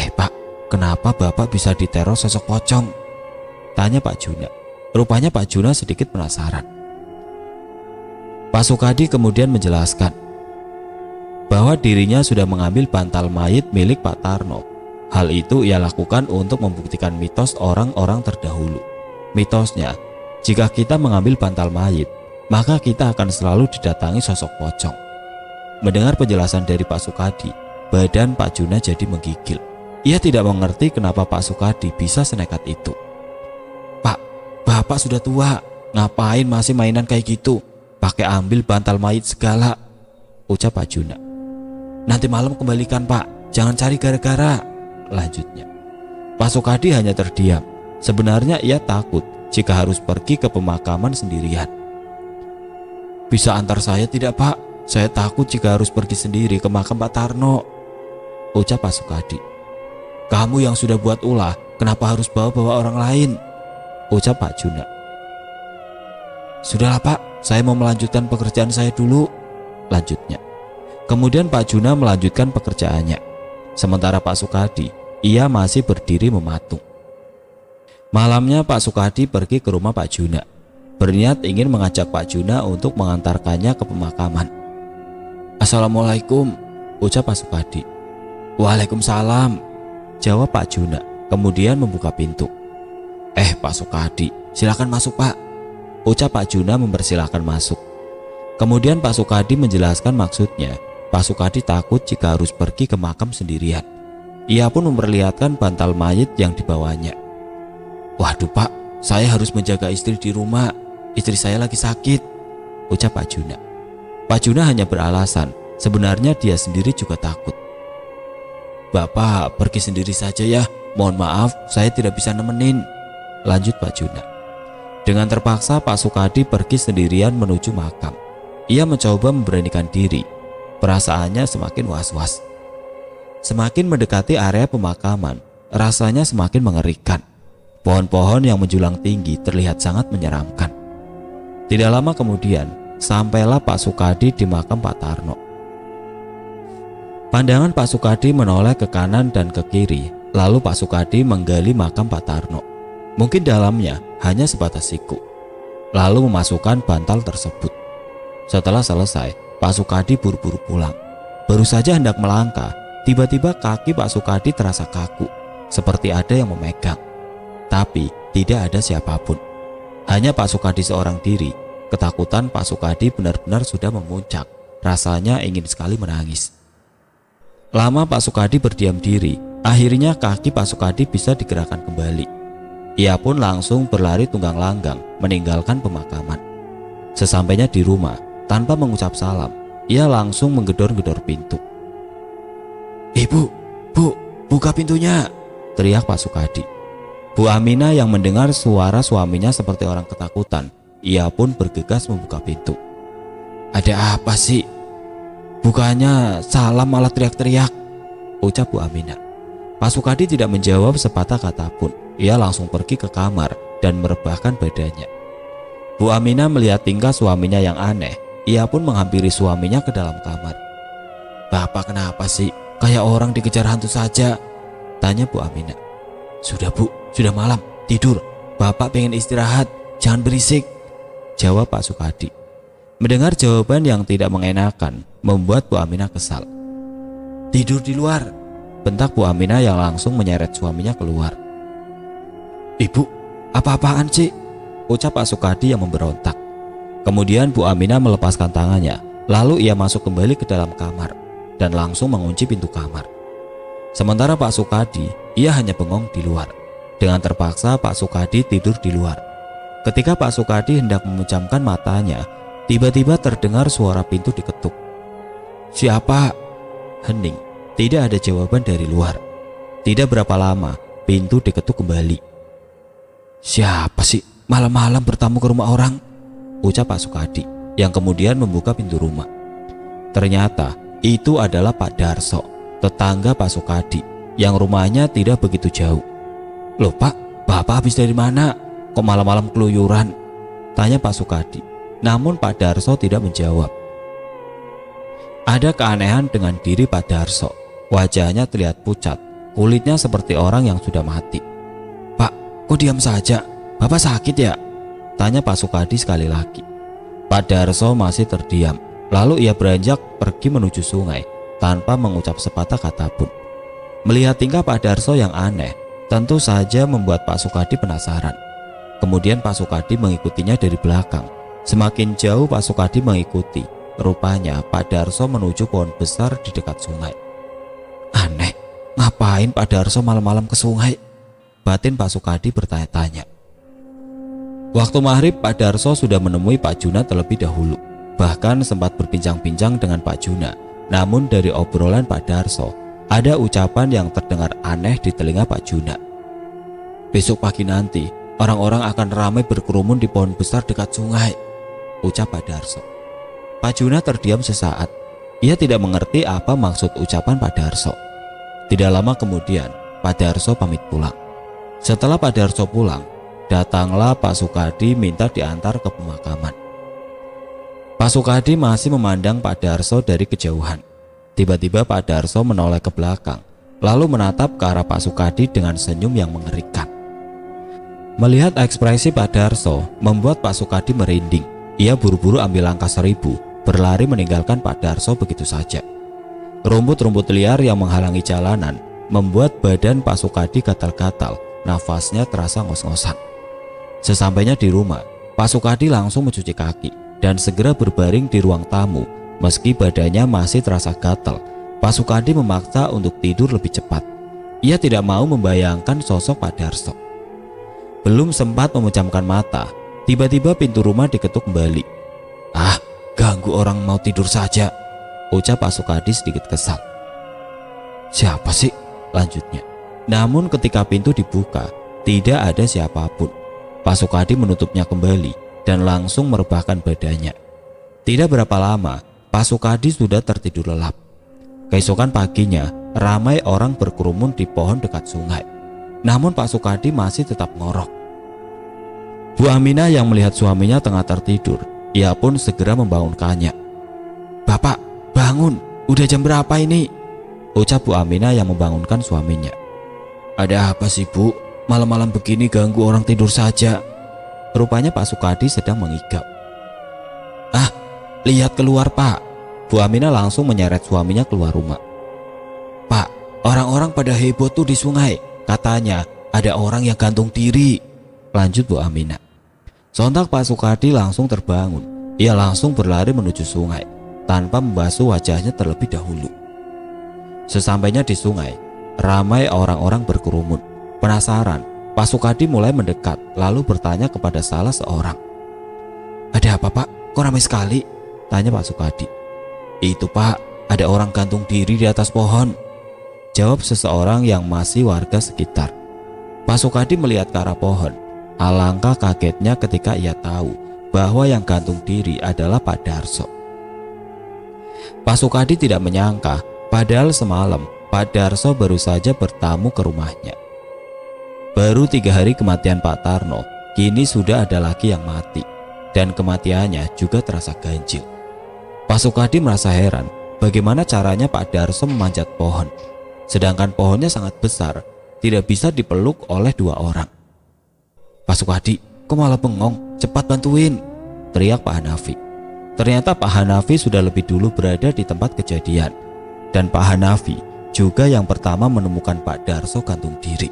S1: Pak, kenapa Bapak bisa diteror sosok pocong?" tanya Pak Juna. Rupanya Pak Juna sedikit penasaran. Pak Sukadi kemudian menjelaskan bahwa dirinya sudah mengambil bantal mayit milik Pak Tarno. Hal itu ia lakukan untuk membuktikan mitos orang-orang terdahulu. Mitosnya, jika kita mengambil bantal mayit, maka kita akan selalu didatangi sosok pocong. Mendengar penjelasan dari Pak Sukadi, badan Pak Juna jadi menggigil. Ia tidak mengerti kenapa Pak Sukadi bisa senekat itu. "Pak, Bapak sudah tua, ngapain masih mainan kayak gitu? Pakai ambil bantal mayit segala," ucap Pak Juna. "Nanti malam kembalikan Pak, jangan cari gara-gara," lanjutnya. Pak Sukadi hanya terdiam. Sebenarnya ia takut jika harus pergi ke pemakaman sendirian. "Bisa antar saya tidak Pak? Saya takut jika harus pergi sendiri ke makam Pak Tarno," ucap Pak Sukadi. "Kamu yang sudah buat ulah, kenapa harus bawa-bawa orang lain?" ucap Pak Juna. "Sudahlah Pak, saya mau melanjutkan pekerjaan saya dulu," lanjutnya. Kemudian Pak Juna melanjutkan pekerjaannya. Sementara Pak Sukadi, ia masih berdiri mematung. Malamnya Pak Sukadi pergi ke rumah Pak Juna, berniat ingin mengajak Pak Juna untuk mengantarkannya ke pemakaman. "Assalamualaikum," ucap Pak Sukadi. "Waalaikumsalam," jawab Pak Juna, kemudian membuka pintu. Pak Sukadi, silakan masuk Pak," ucap Pak Juna mempersilahkan masuk. Kemudian Pak Sukadi menjelaskan maksudnya. Pak Sukadi takut jika harus pergi ke makam sendirian. Ia pun memperlihatkan bantal mayit yang dibawanya. "Waduh Pak, saya harus menjaga istri di rumah. Istri saya lagi sakit," ucap Pak Juna. Pak Juna hanya beralasan, sebenarnya dia sendiri juga takut. Bapak pergi sendiri saja ya. Mohon maaf, saya tidak bisa nemenin, lanjut Pak Juna. Dengan terpaksa Pak Sukadi pergi sendirian menuju makam. Ia mencoba memberanikan diri. Perasaannya semakin was-was. Semakin mendekati area pemakaman, rasanya semakin mengerikan. Pohon-pohon yang menjulang tinggi terlihat sangat menyeramkan. Tidak lama kemudian, sampailah Pak Sukadi di makam Pak Tarno. Pandangan Pak Sukadi menoleh ke kanan dan ke kiri. Lalu Pak Sukadi menggali makam Pak Tarno. Mungkin dalamnya hanya sebatas siku. Lalu memasukkan bantal tersebut. Setelah selesai, Pak Sukadi buru-buru pulang. Baru saja hendak melangkah, tiba-tiba kaki Pak Sukadi terasa kaku, seperti ada yang memegang. Tapi tidak ada siapapun. Hanya Pak Sukadi seorang diri. Ketakutan Pak Sukadi benar-benar sudah memuncak. Rasanya ingin sekali menangis. Lama Pak Sukadi berdiam diri. Akhirnya kaki Pak Sukadi bisa digerakkan kembali. Ia pun langsung berlari tunggang langgang meninggalkan pemakaman. Sesampainya di rumah, tanpa mengucap salam, ia langsung menggedor-gedor pintu. "Ibu, Bu, buka pintunya!" teriak Pak Sukadi. Bu Aminah yang mendengar suara suaminya seperti orang ketakutan, ia pun bergegas membuka pintu. "Ada apa sih? Bukannya salam malah teriak-teriak," ucap Bu Aminah. Pak Sukadi tidak menjawab sepatah kata pun. Ia langsung pergi ke kamar dan merebahkan badannya. Bu Aminah melihat tingkah suaminya yang aneh. Ia pun menghampiri suaminya ke dalam kamar. "Bapak kenapa sih? Kayak orang dikejar hantu saja," tanya Bu Aminah. "Sudah Bu, sudah malam, tidur. Bapak pengen istirahat, jangan berisik," jawab Pak Sukadi. Mendengar jawaban yang tidak mengenakan membuat Bu Aminah kesal. "Tidur di luar," bentak Bu Aminah yang langsung menyeret suaminya keluar. "Ibu, apa-apaan sih?" ucap Pak Sukadi yang memberontak. Kemudian Bu Aminah melepaskan tangannya, lalu ia masuk kembali ke dalam kamar dan langsung mengunci pintu kamar. Sementara Pak Sukadi, ia hanya bengong di luar. Dengan terpaksa Pak Sukadi tidur di luar. Ketika Pak Sukadi hendak memejamkan matanya, tiba-tiba terdengar suara pintu diketuk. "Siapa?" Hening, tidak ada jawaban dari luar. Tidak berapa lama, pintu diketuk kembali. "Siapa sih malam-malam bertamu ke rumah orang?" ucap Pak Sukadi, yang kemudian membuka pintu rumah. Ternyata itu adalah Pak Darso, tetangga Pak Sukadi, yang rumahnya tidak begitu jauh. "Loh Pak, Bapak habis dari mana? Kok malam-malam keluyuran?" tanya Pak Sukadi. Namun Pak Darso tidak menjawab. Ada keanehan dengan diri Pak Darso. Wajahnya terlihat pucat, kulitnya seperti orang yang sudah mati. "Pak, kok diam saja? Bapak sakit ya?" tanya Pak Sukadi sekali lagi. Pak Darso masih terdiam. Lalu ia beranjak pergi menuju sungai tanpa mengucap sepatah kata pun. Melihat tingkah Pak Darso yang aneh, tentu saja membuat Pak Sukadi penasaran. Kemudian Pak Sukadi mengikutinya dari belakang. Semakin jauh Pak Sukadi mengikuti, rupanya Pak Darso menuju pohon besar di dekat sungai. "Aneh, ngapain Pak Darso malam-malam ke sungai?" batin Pak Sukadi bertanya-tanya. Waktu maghrib Pak Darso sudah menemui Pak Juna terlebih dahulu. Bahkan sempat berbincang-bincang dengan Pak Juna. Namun dari obrolan Pak Darso, ada ucapan yang terdengar aneh di telinga Pak Juna. "Besok pagi nanti, orang-orang akan ramai berkerumun di pohon besar dekat sungai," ucap Pak Darso. Pak Juna terdiam sesaat. Ia tidak mengerti apa maksud ucapan Pak Darso. Tidak lama kemudian, Pak Darso pamit pulang. Setelah Pak Darso pulang, datanglah Pak Sukadi minta diantar ke pemakaman. Pak Sukadi masih memandang Pak Darso dari kejauhan. Tiba-tiba Pak Darso menoleh ke belakang, lalu menatap ke arah Pak Sukadi dengan senyum yang mengerikan. Melihat ekspresi Pak Darso membuat Pak Sukadi merinding. Ia buru-buru ambil langkah 1000, berlari meninggalkan Pak Darso begitu saja. Rumput-rumput liar yang menghalangi jalanan membuat badan Pak Sukadi gatal-gatal, nafasnya terasa ngos-ngosan. Sesampainya di rumah, Pak Sukadi langsung mencuci kaki dan segera berbaring di ruang tamu. Meski badannya masih terasa gatal, Pak Sukadi memaksa untuk tidur lebih cepat. Ia tidak mau membayangkan sosok Pak Darso. Belum sempat memejamkan mata, tiba-tiba pintu rumah diketuk kembali. "Ah, ganggu orang mau tidur saja," ucap Pak Sukadi sedikit kesal. "Siapa sih?" lanjutnya. Namun ketika pintu dibuka, tidak ada siapapun. Pak Sukadi menutupnya kembali dan langsung merebahkan badannya. Tidak berapa lama, Pak Sukadi sudah tertidur lelap. Keesokan paginya, ramai orang berkerumun di pohon dekat sungai. Namun Pak Sukadi masih tetap ngorok. Bu Aminah yang melihat suaminya tengah tertidur, ia pun segera membangunkannya. "Bapak, bangun, udah jam berapa ini?" ucap Bu Aminah yang membangunkan suaminya. "Ada apa sih Bu? Malam-malam begini ganggu orang tidur saja." Rupanya Pak Sukadi sedang mengigau. "Ah, lihat keluar Pak." Bu Aminah langsung menyeret suaminya keluar rumah. "Pak, orang-orang pada heboh tuh di sungai. Katanya ada orang yang gantung diri," lanjut Bu Aminah. Sontak Pak Sukadi langsung terbangun. Ia langsung berlari menuju sungai tanpa membasuh wajahnya terlebih dahulu. Sesampainya di sungai, ramai orang-orang berkerumun. Penasaran, Pak Sukadi mulai mendekat lalu bertanya kepada salah seorang. "Ada apa Pak? Kok ramai sekali?" tanya Pak Sukadi. "Itu Pak, ada orang gantung diri di atas pohon," jawab seseorang yang masih warga sekitar. Pak Sukadi melihat ke arah pohon. Alangkah kagetnya ketika ia tahu bahwa yang gantung diri adalah Pak Darso. Pak Sukadi tidak menyangka, padahal semalam Pak Darso baru saja bertamu ke rumahnya. Baru 3 hari kematian Pak Tarno, kini sudah ada lagi yang mati, dan kematiannya juga terasa ganjil. Pak Sukadi merasa heran bagaimana caranya Pak Darso memanjat pohon, sedangkan pohonnya sangat besar, tidak bisa dipeluk oleh 2 orang. "Pak Sukadi, kok malah bengong? Cepat bantuin!" teriak Pak Hanafi. Ternyata Pak Hanafi sudah lebih dulu berada di tempat kejadian, dan Pak Hanafi juga yang pertama menemukan Pak Darso gantung diri.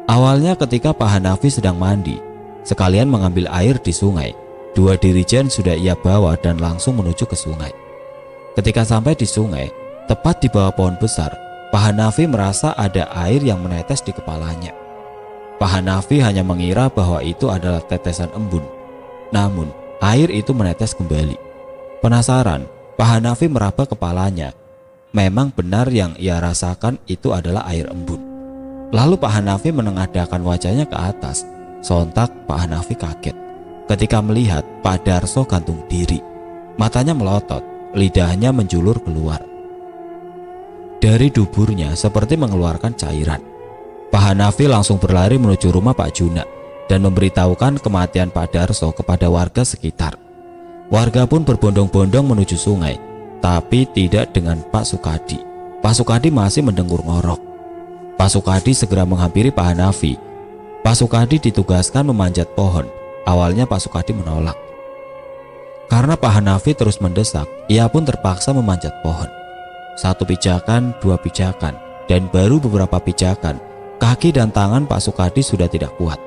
S1: Awalnya ketika Pak Hanafi sedang mandi, sekalian mengambil air di sungai, 2 dirijen sudah ia bawa dan langsung menuju ke sungai. Ketika sampai di sungai, tepat di bawah pohon besar, Pak Hanafi merasa ada air yang menetes di kepalanya. Pak Hanafi hanya mengira bahwa itu adalah tetesan embun. Namun, air itu menetes kembali. Penasaran, Pak Hanafi meraba kepalanya. Memang benar yang ia rasakan itu adalah air embun. Lalu Pak Hanafi menengadahkan wajahnya ke atas. Sontak Pak Hanafi kaget ketika melihat Pak Darso gantung diri. Matanya melotot, lidahnya menjulur keluar. Dari duburnya seperti mengeluarkan cairan. Pak Hanafi langsung berlari menuju rumah Pak Juna dan memberitahukan kematian Pak Darso kepada warga sekitar. Warga pun berbondong-bondong menuju sungai, tapi tidak dengan Pak Sukadi. Pak Sukadi masih mendengur ngorok. Pak Sukadi segera menghampiri Pak Hanafi. Pak Sukadi ditugaskan memanjat pohon. Awalnya Pak Sukadi menolak. Karena Pak Hanafi terus mendesak, ia pun terpaksa memanjat pohon. 1 pijakan, 2 pijakan, dan baru beberapa pijakan, kaki dan tangan Pak Sukadi sudah tidak kuat.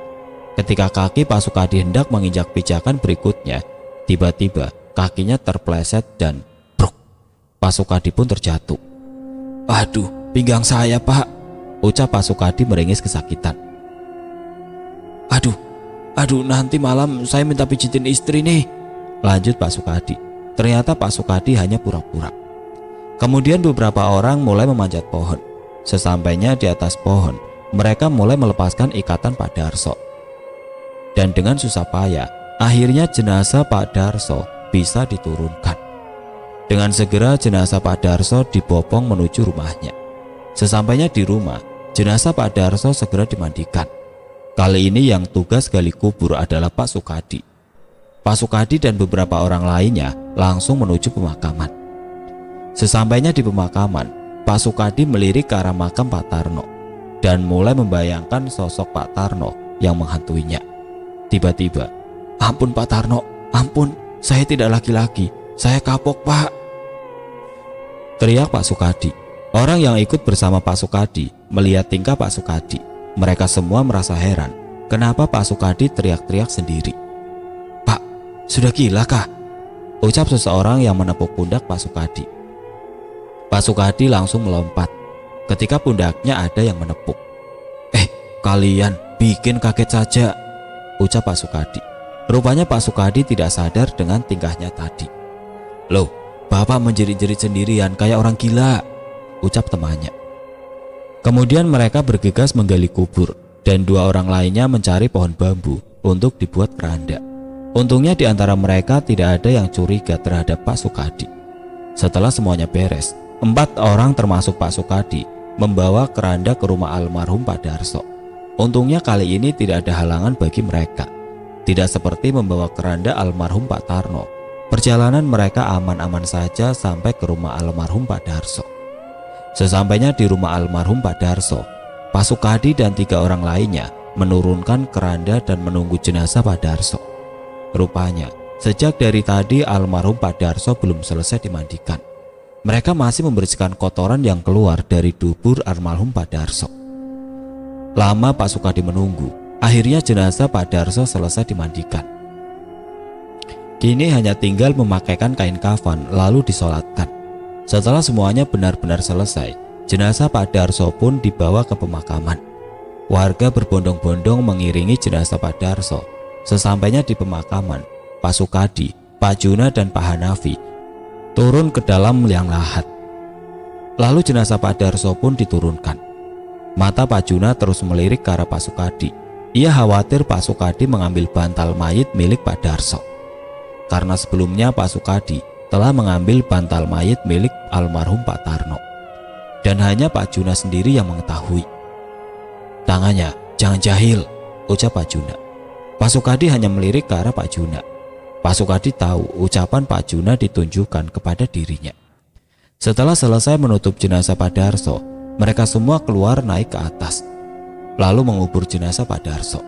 S1: Ketika kaki Pak Sukadi hendak menginjak pijakan berikutnya, tiba-tiba kakinya terpleset dan bruk. Pak Sukadi pun terjatuh. "Aduh, pinggang saya Pak," ucap Pak Sukadi meringis kesakitan. Aduh, nanti malam saya minta pijitin istri nih," lanjut Pak Sukadi. Ternyata Pak Sukadi hanya pura-pura. Kemudian beberapa orang mulai memanjat pohon. Sesampainya di atas pohon, mereka mulai melepaskan ikatan Pak Darso. Dan dengan susah payah, akhirnya jenazah Pak Darso bisa diturunkan. Dengan segera jenazah Pak Darso dibopong menuju rumahnya. Sesampainya di rumah, jenazah Pak Darso segera dimandikan. Kali ini yang tugas gali kubur adalah Pak Sukadi. Pak Sukadi dan beberapa orang lainnya langsung menuju pemakaman. Sesampainya di pemakaman, Pak Sukadi melirik ke arah makam Pak Tarno dan mulai membayangkan sosok Pak Tarno yang menghantuinya. Tiba-tiba, "Ampun Pak Tarno, ampun, saya tidak laki-laki, saya kapok Pak," teriak Pak Sukadi. Orang yang ikut bersama Pak Sukadi melihat tingkah Pak Sukadi. Mereka semua merasa heran, kenapa Pak Sukadi teriak-teriak sendiri. "Pak, sudah gila kah?" ucap seseorang yang menepuk pundak Pak Sukadi. Pak Sukadi langsung melompat ketika pundaknya ada yang menepuk. Kalian bikin kaget saja," ucap Pak Sukadi. Rupanya Pak Sukadi tidak sadar dengan tingkahnya tadi. "Loh, Bapak menjerit-jerit sendirian kayak orang gila," ucap temannya. Kemudian mereka bergegas menggali kubur dan 2 orang lainnya mencari pohon bambu untuk dibuat keranda. Untungnya di antara mereka tidak ada yang curiga terhadap Pak Sukadi. Setelah semuanya beres, 4 orang termasuk Pak Sukadi membawa keranda ke rumah almarhum Pak Darso. Untungnya kali ini tidak ada halangan bagi mereka. Tidak seperti membawa keranda almarhum Pak Tarno. Perjalanan mereka aman-aman saja sampai ke rumah almarhum Pak Darso. Sesampainya di rumah almarhum Pak Darso, Pak Sukadi dan 3 orang lainnya menurunkan keranda dan menunggu jenazah Pak Darso. Rupanya, sejak dari tadi almarhum Pak Darso belum selesai dimandikan. Mereka masih membersihkan kotoran yang keluar dari dubur almarhum Pak Darso. Lama Pak Sukadi menunggu, akhirnya jenazah Pak Darso selesai dimandikan. Kini hanya tinggal memakaikan kain kafan lalu disolatkan. Setelah semuanya benar-benar selesai, jenazah Pak Darso pun dibawa ke pemakaman. Warga berbondong-bondong mengiringi jenazah Pak Darso. Sesampainya di pemakaman, Pak Sukadi, Pak Juna dan Pak Hanafi turun ke dalam liang lahat. Lalu jenazah Pak Darso pun diturunkan. Mata Pak Juna terus melirik ke arah Pak Sukadi. Ia khawatir Pak Sukadi mengambil bantal mayit milik Pak Darso. Karena sebelumnya Pak Sukadi telah mengambil bantal mayit milik almarhum Pak Tarno. Dan hanya Pak Juna sendiri yang mengetahui. "Tangannya jangan jahil," ucap Pak Juna. Pak Sukadi hanya melirik ke arah Pak Juna. Pak Sukadi tahu ucapan Pak Juna ditunjukkan kepada dirinya. Setelah selesai menutup jenazah Pak Darso, mereka semua keluar naik ke atas, lalu mengubur jenazah Pak Darso.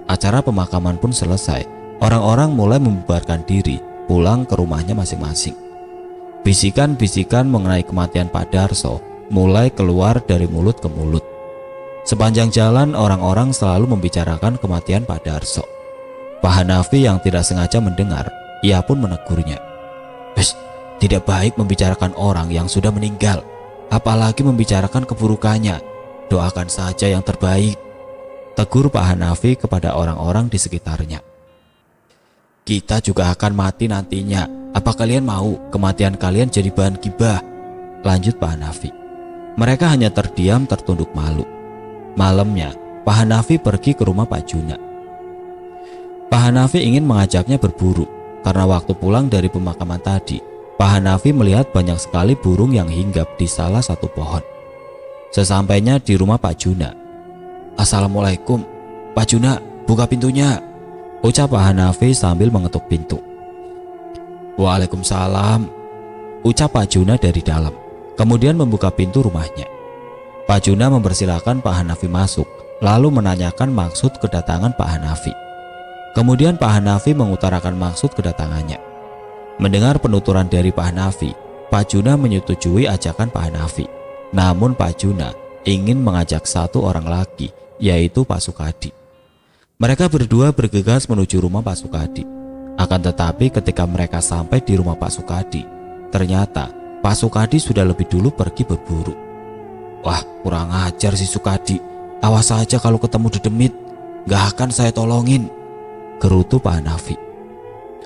S1: Acara pemakaman pun selesai. Orang-orang mulai membubarkan diri pulang ke rumahnya masing-masing. Bisikan-bisikan mengenai kematian Pak Darso mulai keluar dari mulut ke mulut. Sepanjang jalan orang-orang selalu membicarakan kematian Pak Darso. Pak Hanafi yang tidak sengaja mendengar, ia pun menegurnya. Tidak baik membicarakan orang yang sudah meninggal, apalagi membicarakan keburukannya. Doakan saja yang terbaik," tegur Pak Hanafi kepada orang-orang di sekitarnya. "Kita juga akan mati nantinya. Apa kalian mau kematian kalian jadi bahan gibah?" lanjut Pak Hanafi. Mereka hanya terdiam tertunduk malu. Malamnya, Pak Hanafi pergi ke rumah Pak Juna. Pak Hanafi ingin mengajaknya berburu, karena waktu pulang dari pemakaman tadi, Pak Hanafi melihat banyak sekali burung yang hinggap di salah satu pohon. Sesampainya di rumah Pak Juna, "Assalamualaikum, Pak Juna, buka pintunya," ucap Pak Hanafi sambil mengetuk pintu. "Waalaikumsalam," ucap Pak Juna dari dalam, kemudian membuka pintu rumahnya. Pak Juna mempersilahkan Pak Hanafi masuk, lalu menanyakan maksud kedatangan Pak Hanafi. Kemudian Pak Hanafi mengutarakan maksud kedatangannya. Mendengar penuturan dari Pak Hanafi, Pak Juna menyetujui ajakan Pak Hanafi. Namun Pak Juna ingin mengajak satu orang lagi, yaitu Pak Sukadi. Mereka berdua bergegas menuju rumah Pak Sukadi. Akan tetapi ketika mereka sampai di rumah Pak Sukadi, ternyata Pak Sukadi sudah lebih dulu pergi berburu. "Wah, kurang ajar si Sukadi. Awas saja kalau ketemu dedemit, gak akan saya tolongin," gerutu Pak Hanafi.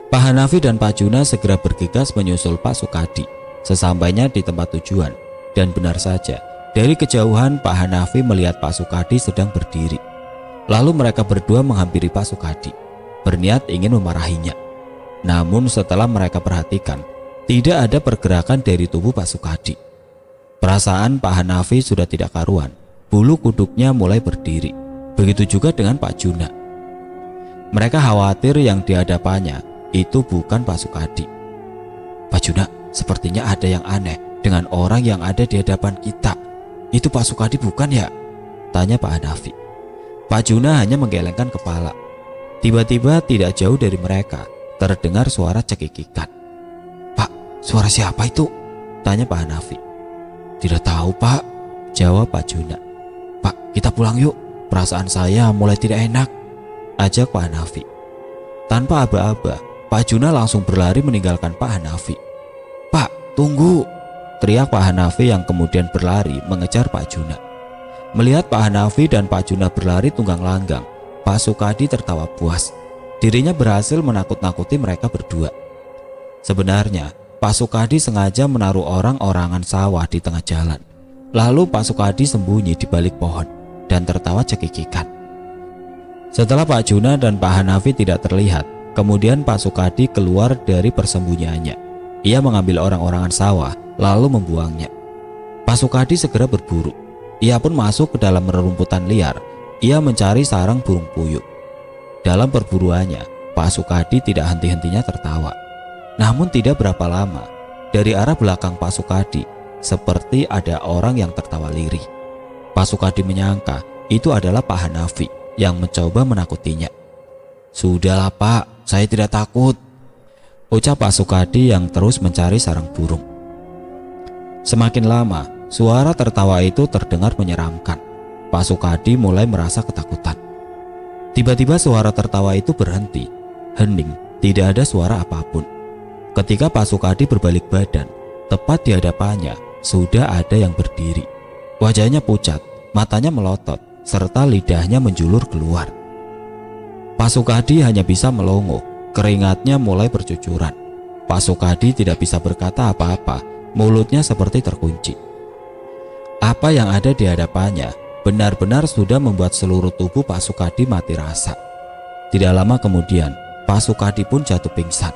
S1: Pak Hanafi dan Pak Juna segera bergegas menyusul Pak Sukadi. Sesampainya di tempat tujuan, dan benar saja, dari kejauhan Pak Hanafi melihat Pak Sukadi sedang berdiri. Lalu mereka berdua menghampiri Pak Sukadi, berniat ingin memarahinya. Namun setelah mereka perhatikan, tidak ada pergerakan dari tubuh Pak Sukadi. Perasaan Pak Hanafi sudah tidak karuan, bulu kuduknya mulai berdiri. Begitu juga dengan Pak Juna. Mereka khawatir yang di hadapannya itu bukan Pak Sukadi. "Pak Juna, sepertinya ada yang aneh dengan orang yang ada di hadapan kita. Itu Pak Sukadi bukan ya?" tanya Pak Hanafi. Pak Juna hanya menggelengkan kepala. Tiba-tiba tidak jauh dari mereka terdengar suara cekikikan. "Pak, suara siapa itu?" tanya Pak Hanafi. "Tidak tahu Pak," jawab Pak Juna. "Pak, kita pulang yuk. Perasaan saya mulai tidak enak," ajak Pak Hanafi. Tanpa aba-aba, Pak Juna langsung berlari meninggalkan Pak Hanafi. "Pak, tunggu!" teriak Pak Hanafi yang kemudian berlari mengejar Pak Juna. Melihat Pak Hanafi dan Pak Juna berlari tunggang langgang, Pak Sukadi tertawa puas. Dirinya berhasil menakut-nakuti mereka berdua. Sebenarnya, Pak Sukadi sengaja menaruh orang-orangan sawah di tengah jalan. Lalu Pak Sukadi sembunyi di balik pohon dan tertawa cekikikan. Setelah Pak Juna dan Pak Hanafi tidak terlihat, kemudian Pak Sukadi keluar dari persembunyiannya. Ia mengambil orang-orangan sawah lalu membuangnya. Pak Sukadi segera berburu. Ia pun masuk ke dalam rerumputan liar. Ia mencari sarang burung puyuh. Dalam perburuannya, Pak Sukadi tidak henti-hentinya tertawa. Namun tidak berapa lama, dari arah belakang Pak Sukadi seperti ada orang yang tertawa lirih. Pak Sukadi menyangka itu adalah Pak Hanafi yang mencoba menakutinya. "Sudahlah Pak, saya tidak takut," ucap Pak Sukadi yang terus mencari sarang burung. Semakin lama, suara tertawa itu terdengar menyeramkan. Pak Sukadi mulai merasa ketakutan. Tiba-tiba suara tertawa itu berhenti. Hening, tidak ada suara apapun. Ketika Pak Sukadi berbalik badan, tepat di hadapannya sudah ada yang berdiri. Wajahnya pucat, matanya melotot, serta lidahnya menjulur keluar. Pak Sukadi hanya bisa melongo, keringatnya mulai bercucuran. Pak Sukadi tidak bisa berkata apa-apa, mulutnya seperti terkunci. Apa yang ada di hadapannya benar-benar sudah membuat seluruh tubuh Pak Sukadi mati rasa. Tidak lama kemudian, Pak Sukadi pun jatuh pingsan.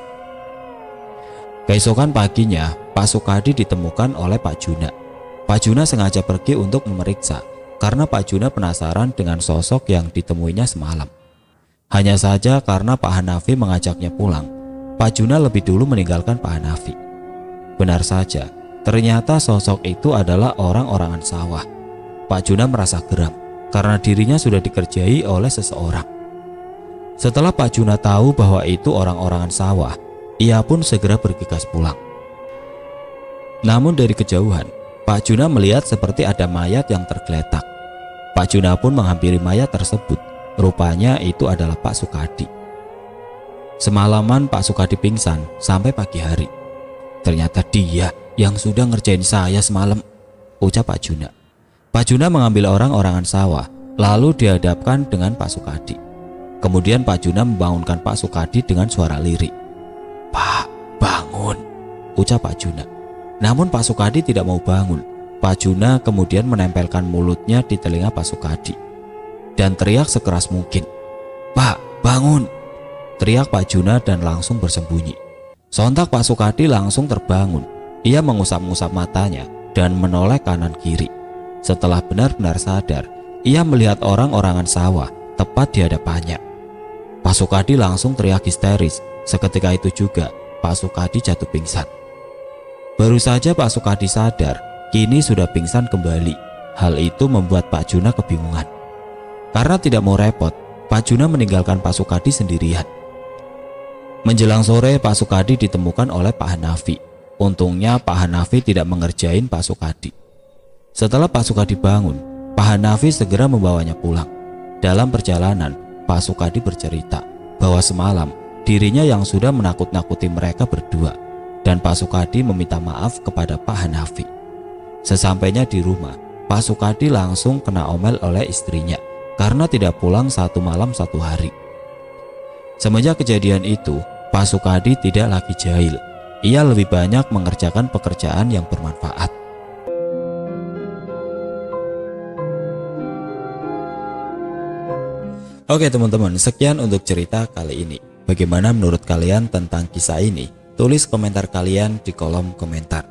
S1: Keesokan paginya, Pak Sukadi ditemukan oleh Pak Juna. Pak Juna sengaja pergi untuk memeriksa karena Pak Juna penasaran dengan sosok yang ditemuinya semalam. Hanya saja karena Pak Hanafi mengajaknya pulang, Pak Juna lebih dulu meninggalkan Pak Hanafi. Benar saja, ternyata sosok itu adalah orang-orangan sawah. Pak Juna merasa geram karena dirinya sudah dikerjai oleh seseorang. Setelah Pak Juna tahu bahwa itu orang-orangan sawah, ia pun segera bergegas pulang. Namun dari kejauhan, Pak Juna melihat seperti ada mayat yang tergeletak. Pak Juna pun menghampiri mayat tersebut. Rupanya itu adalah Pak Sukadi. Semalaman Pak Sukadi pingsan sampai pagi hari. "Ternyata dia yang sudah ngerjain saya semalam," ucap Pak Juna. Pak Juna mengambil orang-orangan sawah lalu dihadapkan dengan Pak Sukadi. Kemudian Pak Juna membangunkan Pak Sukadi dengan suara lirih. "Pak, bangun," ucap Pak Juna. Namun Pak Sukadi tidak mau bangun. Pak Juna kemudian menempelkan mulutnya di telinga Pak Sukadi dan teriak sekeras mungkin. "Pak, bangun!" teriak Pak Juna dan langsung bersembunyi. Sontak Pak Sukadi langsung terbangun. Ia mengusap-ngusap matanya dan menoleh kanan kiri. Setelah benar-benar sadar, ia melihat orang-orangan sawah tepat di hadapannya. Pak Sukadi langsung teriak histeris. Seketika itu juga Pak Sukadi jatuh pingsan. Baru saja Pak Sukadi sadar, kini sudah pingsan kembali. Hal itu membuat Pak Juna kebingungan. Karena tidak mau repot, Pak Juna meninggalkan Pak Sukadi sendirian. Menjelang sore, Pak Sukadi ditemukan oleh Pak Hanafi. Untungnya Pak Hanafi tidak mengerjain Pak Sukadi. Setelah Pak Sukadi bangun, Pak Hanafi segera membawanya pulang. Dalam perjalanan, Pak Sukadi bercerita bahwa semalam dirinya yang sudah menakut-nakuti mereka berdua, dan Pak Sukadi meminta maaf kepada Pak Hanafi. Sesampainya di rumah, Pak Sukadi langsung kena omel oleh istrinya karena tidak pulang 1 malam 1 hari. Semenjak kejadian itu, Pak Sukadi tidak lagi jahil. Ia lebih banyak mengerjakan pekerjaan yang bermanfaat. Oke teman-teman, sekian untuk cerita kali ini. Bagaimana menurut kalian tentang kisah ini? Tulis komentar kalian di kolom komentar.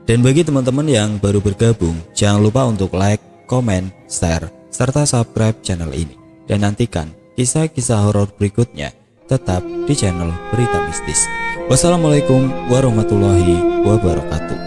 S1: Dan bagi teman-teman yang baru bergabung, jangan lupa untuk like, komen, share, serta subscribe channel ini. Dan nantikan kisah-kisah horor berikutnya tetap di channel Berita Mistis. Wassalamualaikum warahmatullahi wabarakatuh.